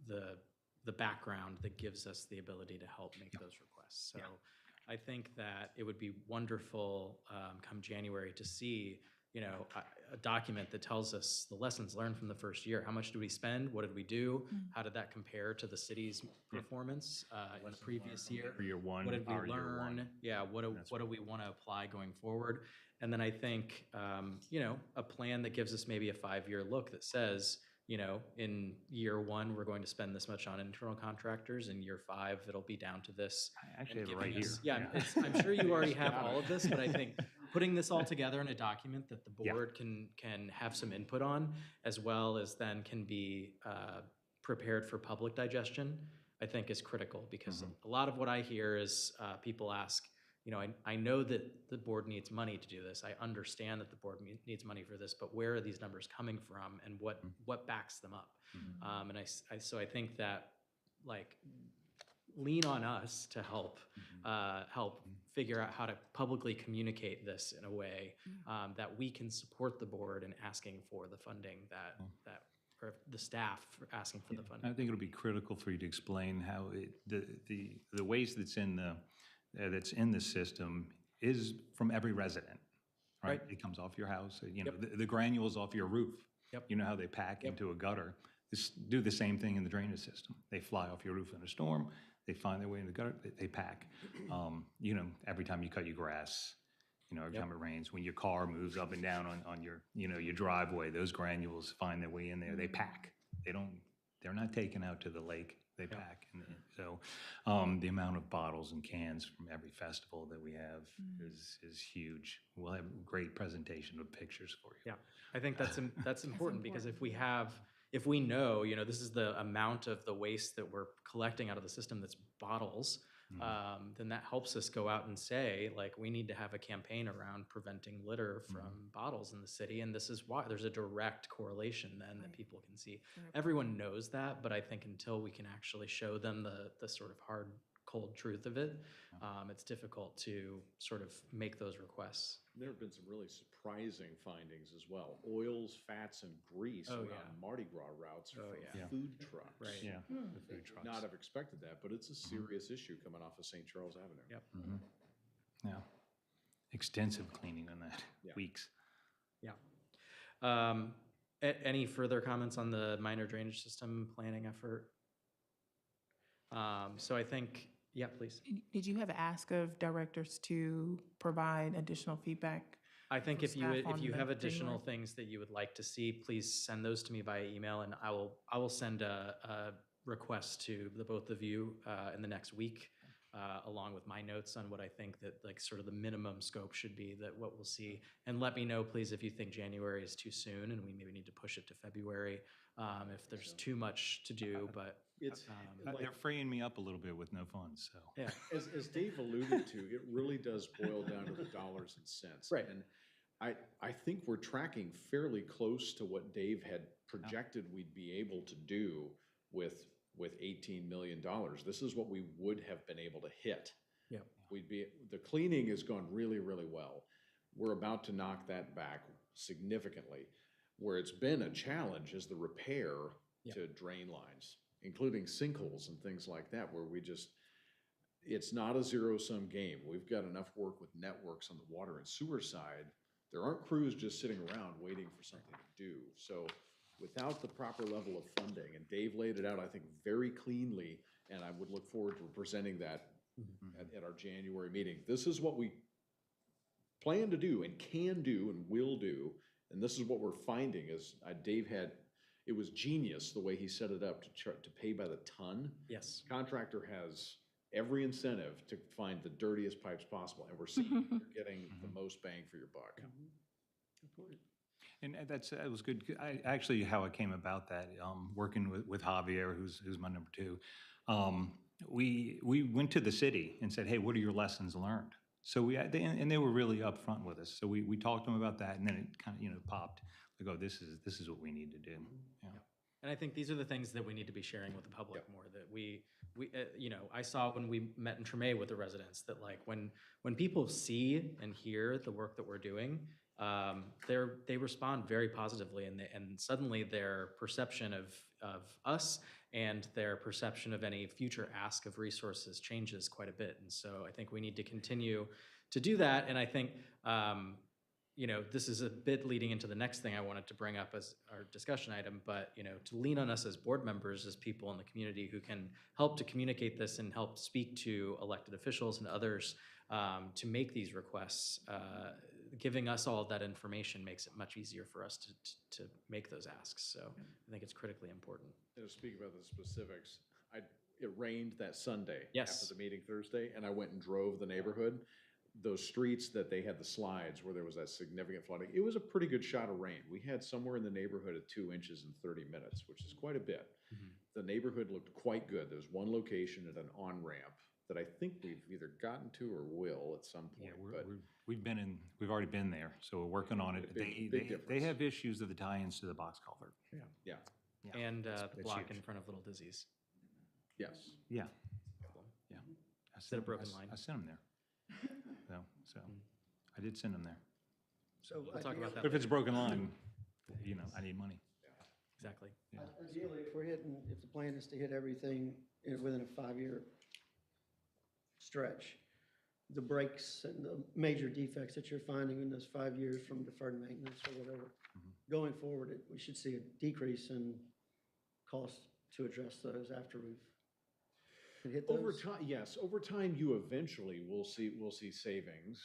the background that gives us the ability to help make those requests. So I think that it would be wonderful come January to see a document that tells us the lessons learned from the first year. How much did we spend? What did we do? How did that compare to the city's performance in the previous year? For year one, What did our we year learn? one. Yeah, what do we want to apply going forward? And then I think, a plan that gives us maybe a 5-year look that says, in year 1, we're going to spend this much on internal contractors. In year 5, it'll be down to this. I actually and have it right giving us- here. Yeah, I'm sure you already have all of this, but I think putting this all together in a document that the board can have some input on, as well as then can be prepared for public digestion, I think is critical, because a lot of what I hear is people ask, I know that the board needs money to do this. I understand that the board needs money for this, but where are these numbers coming from, and what backs them up? So I think that lean on us to help figure out how to publicly communicate this in a way that we can support the board in asking for the funding or the staff for asking for the funding. I think it'll be critical for you to explain how the waste that's in the system is from every resident, right? It comes off your house, the granules off your roof. Yep. You know how they pack into a gutter. Do the same thing in the drainage system. They fly off your roof in a storm. They find their way in the gutter. They pack. Every time you cut your grass, every time it rains, when your car moves up and down on your, your driveway, those granules find their way in there. They pack. They're not taken out to the lake. They pack. And so the amount of bottles and cans from every festival that we have is huge. We'll have a great presentation of pictures for you. Yeah, I think that's important because if we know, this is the amount of the waste that we're collecting out of the system that's bottles, then that helps us go out and say, like, we need to have a campaign around preventing litter from bottles in the city. And this is why there's a direct correlation then that people can see. Everyone knows that, but I think until we can actually show them the sort of hard, cold truth of it, it's difficult to sort of make those requests. There have been some really surprising findings as well. Oils, fats, and grease around Mardi Gras routes for food trucks. Right. Yeah, Hmm. the food Would trucks. not have expected that, but it's a serious issue coming off of St. Charles Avenue. Yep. Yeah. Extensive cleaning on that, Yeah. weeks. Yeah. Any further comments on the minor drainage system planning effort? So I think, yeah, please. Did you have an ask of directors to provide additional feedback? I think from if you staff if on you the have additional January? things that you would like to see, please send those to me via email, and I will send a request to the both of you in the next week, along with my notes on what I think that like sort of the minimum scope should be that what we'll see. And let me know, please, if you think January is too soon and we maybe need to push it to February if there's too much to do. But It's They're freeing me up a little bit with no funds, so. yeah, as Dave alluded to, it really does boil down to the dollars and cents. Right. And I think we're tracking fairly close to what Dave had projected we'd be able to do with $18 million. This is what we would have been able to hit. yeah, The cleaning has gone really, really well. We're about to knock that back significantly. Where it's been a challenge is the repair to drain lines, including sinkholes and things like that, where it's not a zero-sum game. We've got enough work with networks on the water and sewer side. There aren't crews just sitting around waiting for something to do. So without the proper level of funding, and Dave laid it out, I think, very cleanly, and I would look forward to presenting that at our January meeting. This is what we plan to do and can do and will do, and this is what we're finding is Dave it was genius the way he set it up to pay by the ton. yes. Contractor has every incentive to find the dirtiest pipes possible, and we're seeing you're getting the most bang for your buck. And that was good. Actually, how I came about that, working with Javier, who's my number two, we went to the city and said, hey, what are your lessons learned? So they were really upfront with us. So we talked to them about that, and then it kind of, popped. Like, oh, this is what we need to do. Yeah. And I think these are the things that we need to be sharing with the public more, that we I saw when we met in Tremay with the residents that like when people see and hear the work that we're doing, they respond very positively, and suddenly their perception of us and their perception of any future ask of resources changes quite a bit. And so I think we need to continue to do that. And I think this is a bit leading into the next thing I wanted to bring up as our discussion item, but, to lean on us as board members, as people in the community who can help to communicate this and help speak to elected officials and others to make these requests. Giving us all of that information makes it much easier for us to make those asks. So I think it's critically important. To speak about the specifics, it rained that Sunday Yes. after the meeting Thursday, and I went and drove the neighborhood. Those streets that they had the slides where there was that significant flooding, it was a pretty good shot of rain. We had somewhere in the neighborhood of 2 inches in 30 minutes, which is quite a bit. The neighborhood looked quite good. There was one location at an on-ramp that I think we've either gotten to or will at some point. But We've already been there, so we're working on it. Big They difference. have issues of the tie-ins to the box culvert. yeah, And the that's block huge. in front of Little Dizzy's. yes. Yeah. Yeah. I Is that a broken I line? sent them there. So I did send them there. So We'll talk about that But if it's a later. broken line, I need money. Exactly. ideally, if the plan is to hit everything within a 5-year stretch, the breaks and the major defects that you're finding in those 5 years from deferred maintenance or whatever, going forward, we should see a decrease in cost to address those after we've hit those. Over time, yes, over time, you eventually will see savings,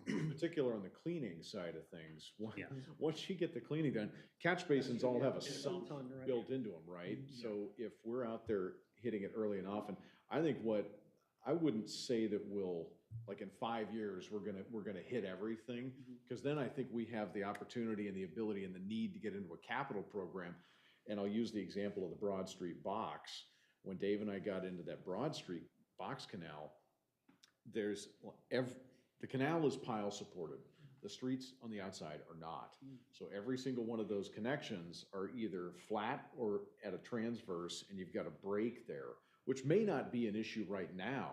in particular on the cleaning side of things. Once you get the cleaning done, catch basins all have a sump built into them, right? So if we're out there hitting it early and often, I think I wouldn't say that like in 5 years, we're gonna hit everything, because then I think we have the opportunity and the ability and the need to get into a capital program. And I'll use the example of the Broad Street box. When Dave and I got into that Broad Street box canal, there's, the canal is pile supported. The streets on the outside are not. So every single one of those connections are either flat or at a transverse, and you've got a break there, which may not be an issue right now,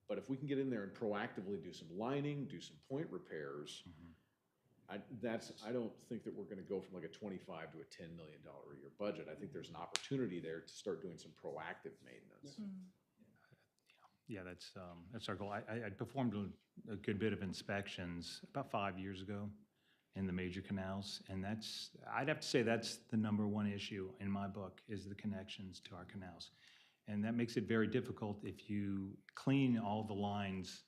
but if we can get in there and proactively do some lining, do some point repairs, I don't think that we're gonna go from like a 25 to a $10 million a year budget. I think there's an opportunity there to start doing some proactive maintenance. Yeah, that's our goal. I performed a good bit of inspections about 5 years ago in the major canals, and I'd have to say that's the number one issue in my book, is the connections to our canals. And that makes it very difficult if you clean all the lines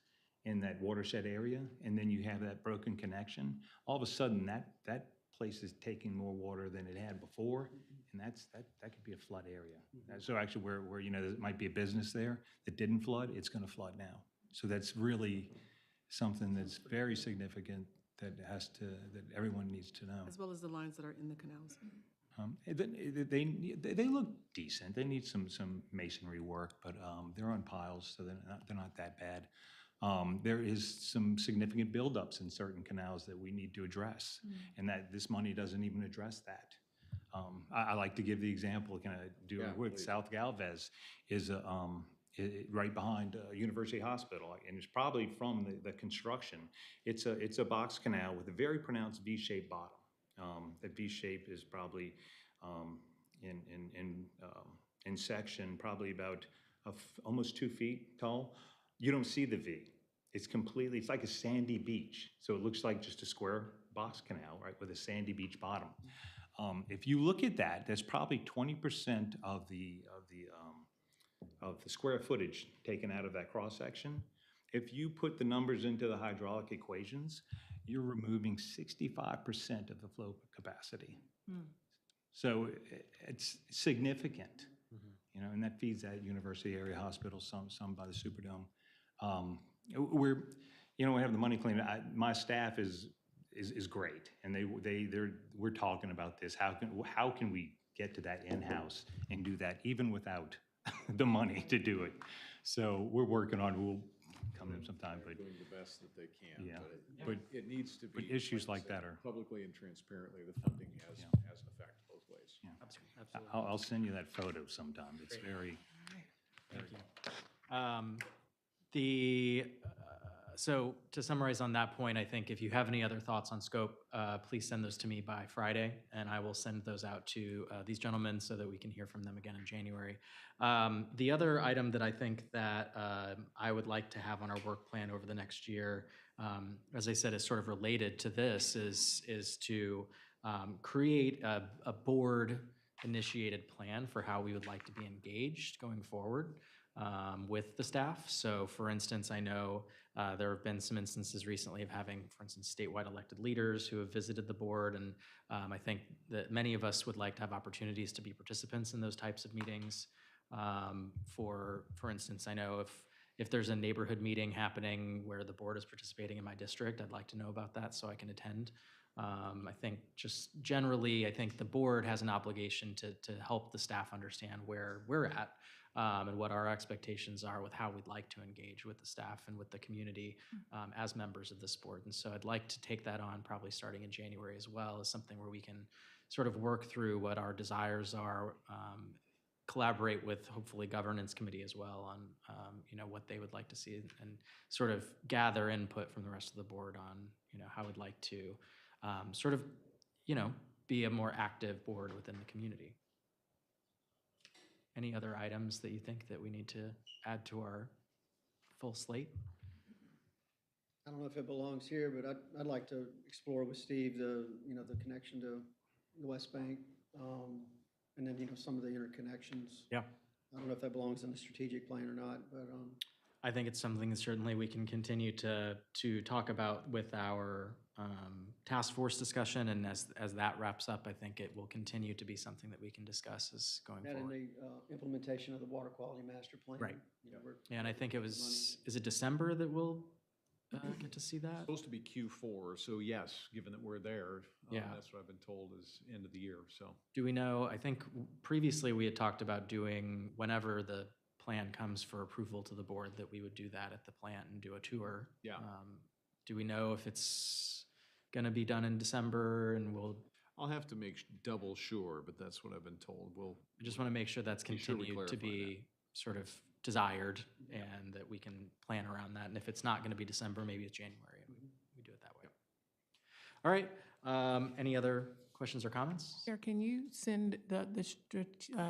in that watershed area, and then you have that broken connection. All of a sudden, that place is taking more water than it had before, and that could be a flood area. So actually, where there might be a business there that didn't flood, it's going to flood now. So that's really something that's very significant that everyone needs to know. As well as the lines that are in the canals. They look decent. They need some masonry work, but they're on piles, so they're not that bad. There is some significant buildups in certain canals that we need to address, and that this money doesn't even address that. I like to give the example, can I do it with South Galvez, is right behind University Hospital, and it's probably from the construction. It's a box canal with a very pronounced V-shaped bottom. That V-shape is probably in section probably about almost 2 feet tall. You don't see the V. It's like a sandy beach. So it looks like just a square box canal, right, with a sandy beach bottom. If you look at that, that's probably 20% of the square footage taken out of that cross section. If you put the numbers into the hydraulic equations, you're removing 65% of the flow capacity. So it's significant, and that feeds that university area hospital, some by the Superdome. We have the money cleaned. My staff is great, and we're talking about this. How can we get to that in-house and do that even without the money to do it? So we're working on. We'll come in sometime, but doing the best that they can. Yeah, but it needs to be. But issues like you said, that are publicly and transparently. The funding has an effect both ways. Yeah. Absolutely. I'll send you that photo sometime. It's very. Thank you. So to summarize on that point, I think if you have any other thoughts on scope, please send those to me by Friday, and I will send those out to these gentlemen so that we can hear from them again in January. The other item that I think that I would like to have on our work plan over the next year, as I said, is sort of related to this, is to create a board-initiated plan for how we would like to be engaged going forward with the staff. So for instance, I know there have been some instances recently of having, for instance, statewide elected leaders who have visited the board, and I think that many of us would like to have opportunities to be participants in those types of meetings. For instance, I know if there's a neighborhood meeting happening where the board is participating in my district, I'd like to know about that so I can attend. I think just generally, I think the board has an obligation to help the staff understand where we're at and what our expectations are with how we'd like to engage with the staff and with the community as members of this board. And so I'd like to take that on probably starting in January as well, as something where we can sort of work through what our desires are, collaborate with hopefully governance committee as well on what they would like to see, and sort of gather input from the rest of the board on how we'd like to sort of be a more active board within the community. Any other items that you think that we need to add to our full slate? I don't know if it belongs here, but I'd like to explore with Steve the connection to the West Bank, and then some of the interconnections. Yeah. I don't know if that belongs in the strategic plan or not, but I think it's something that certainly we can continue to talk about with our task force discussion, and as that wraps up, I think it will continue to be something that we can discuss as going that forward. in the implementation of the water quality master plan. Right. Yeah, and I think is it December that we'll get to see that? It's supposed to be Q4, so yes, given that we're there, Yeah. that's what I've been told is end of the year, so. Do we know, I think previously we had talked about doing, whenever the plan comes for approval to the board, that we would do that at the plant and do a tour. Yeah. Do we know if it's gonna be done in December, and I'll have to make double sure, but that's what I've been told. I just want to make sure that's Be sure we continued to clarify be sort of desired, and that we can plan around that. And if it's not going to be December, maybe it's January, and we do it that way. All right. Any other questions or comments? Chair, can you send the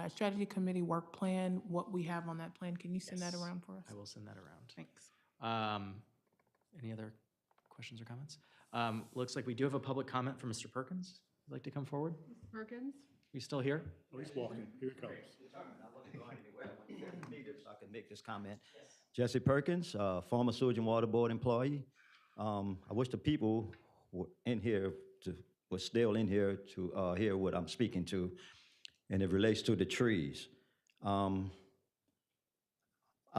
strategy committee work plan, what we have on that plan? Can you send that Yes. around for us? I will send that around. Thanks. Any other questions or comments? Looks like we do have a public comment from Mr. Perkins. Would you like to come forward? Perkins? You still here? Oh, he's walking. Here he comes. So I can make this comment. Jesse Perkins, former Sewage and Water Board employee. I wish the people were still in here to hear what I'm speaking to, and it relates to the trees. I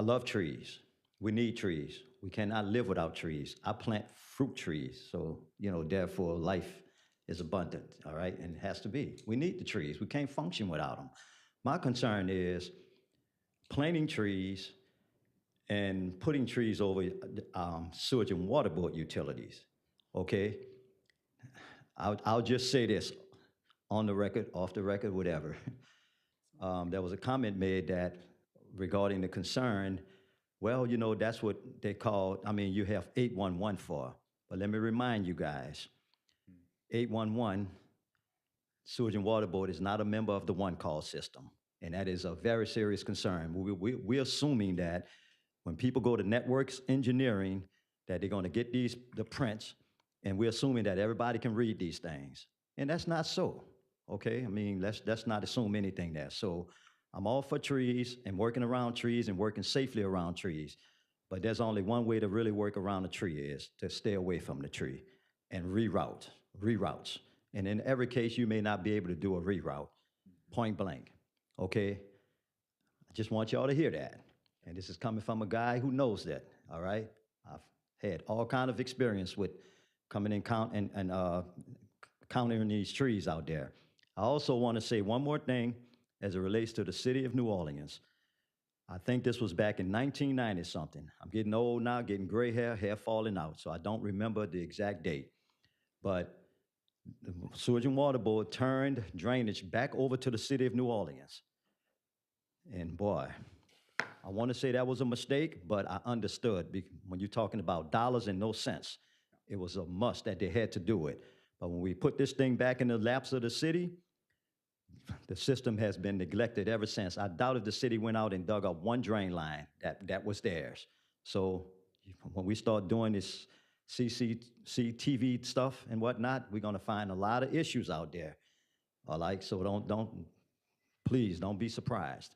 love trees. We need trees. We cannot live without trees. I plant fruit trees, so, therefore life is abundant, all right? And it has to be. We need the trees. We can't function without them. My concern is planting trees and putting trees over sewage and water board utilities, okay? I'll just say this, on the record, off the record, whatever. There was a comment made that regarding the concern, well, that's what they call, you have 811 for. But let me remind you guys, 811, Sewage and Water Board is not a member of the one-call system. And that is a very serious concern. We're assuming that when people go to networks engineering, that they're going to get the prints, and we're assuming that everybody can read these things. And that's not so, okay? Let's not assume anything there. So I'm all for trees and working around trees and working safely around trees. But there's only one way to really work around a tree, is to stay away from the tree and reroutes. And in every case, you may not be able to do a reroute, point blank, okay? I just want y'all to hear that. And this is coming from a guy who knows that, all right? I've had all kind of experience with coming in countering these trees out there. I also want to say one more thing as it relates to the city of New Orleans. I think this was back in 1990-something. I'm getting old now, getting gray hair falling out, so I don't remember the exact date. But the Sewage and Water Board turned drainage back over to the city of New Orleans. And boy, I want to say that was a mistake, but I understood. When you're talking about dollars and no cents, it was a must that they had to do it. But when we put this thing back in the laps of the city, the system has been neglected ever since. I doubt if the city went out and dug up one drain line that was theirs. So when we start doing this CCTV stuff and whatnot, we're gonna find a lot of issues out there. All right, so please don't be surprised.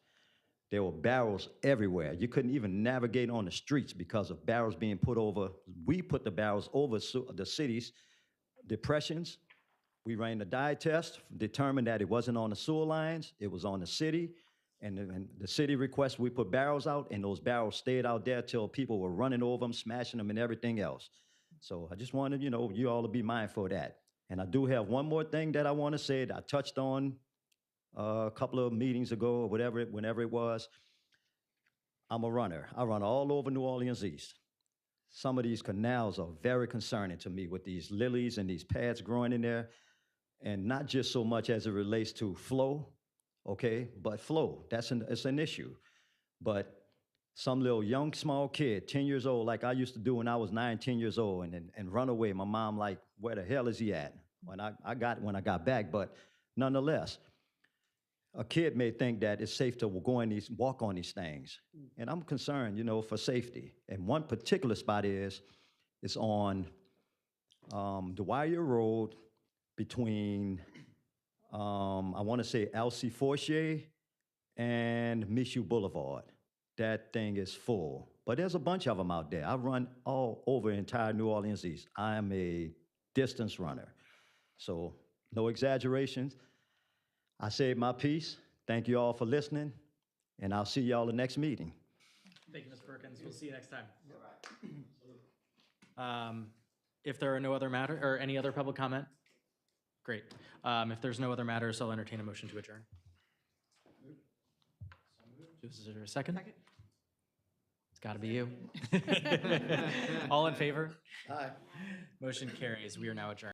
There were barrels everywhere. You couldn't even navigate on the streets because of barrels being put over. We put the barrels over the city's depressions. We ran the dye test, determined that it wasn't on the sewer lines, it was on the city. And the city requested we put barrels out, and those barrels stayed out there till people were running over them, smashing them, and everything else. So I just wanted, you all to be mindful of that. And I do have one more thing that I want to say that I touched on a couple of meetings ago, or whenever it was. I'm a runner. I run all over New Orleans East. Some of these canals are very concerning to me with these lilies and these pads growing in there. And not just so much as it relates to flow, okay, but flow, it's an issue. But some little young, small kid, 10 years old, like I used to do when I was 9, 10 years old, and run away. My mom like, where the hell is he at? When I got back, but nonetheless, a kid may think that it's safe to walk on these things. And I'm concerned, for safety. And one particular spot is on Dwyer Road between, I want to say Alcee Fortier and Michoud Boulevard. That thing is full. But there's a bunch of them out there. I run all over entire New Orleans East. I am a distance runner. So no exaggerations. I said my piece. Thank you all for listening, and I'll see y'all the next meeting. Thank you, Ms. Perkins. We'll see you next time. If there are no other matter, or any other public comment? Great. If there's no other matters, I'll entertain a motion to adjourn. Is there a second? Got to be you. All in favor? Aye. Motion carries. We are now adjourned.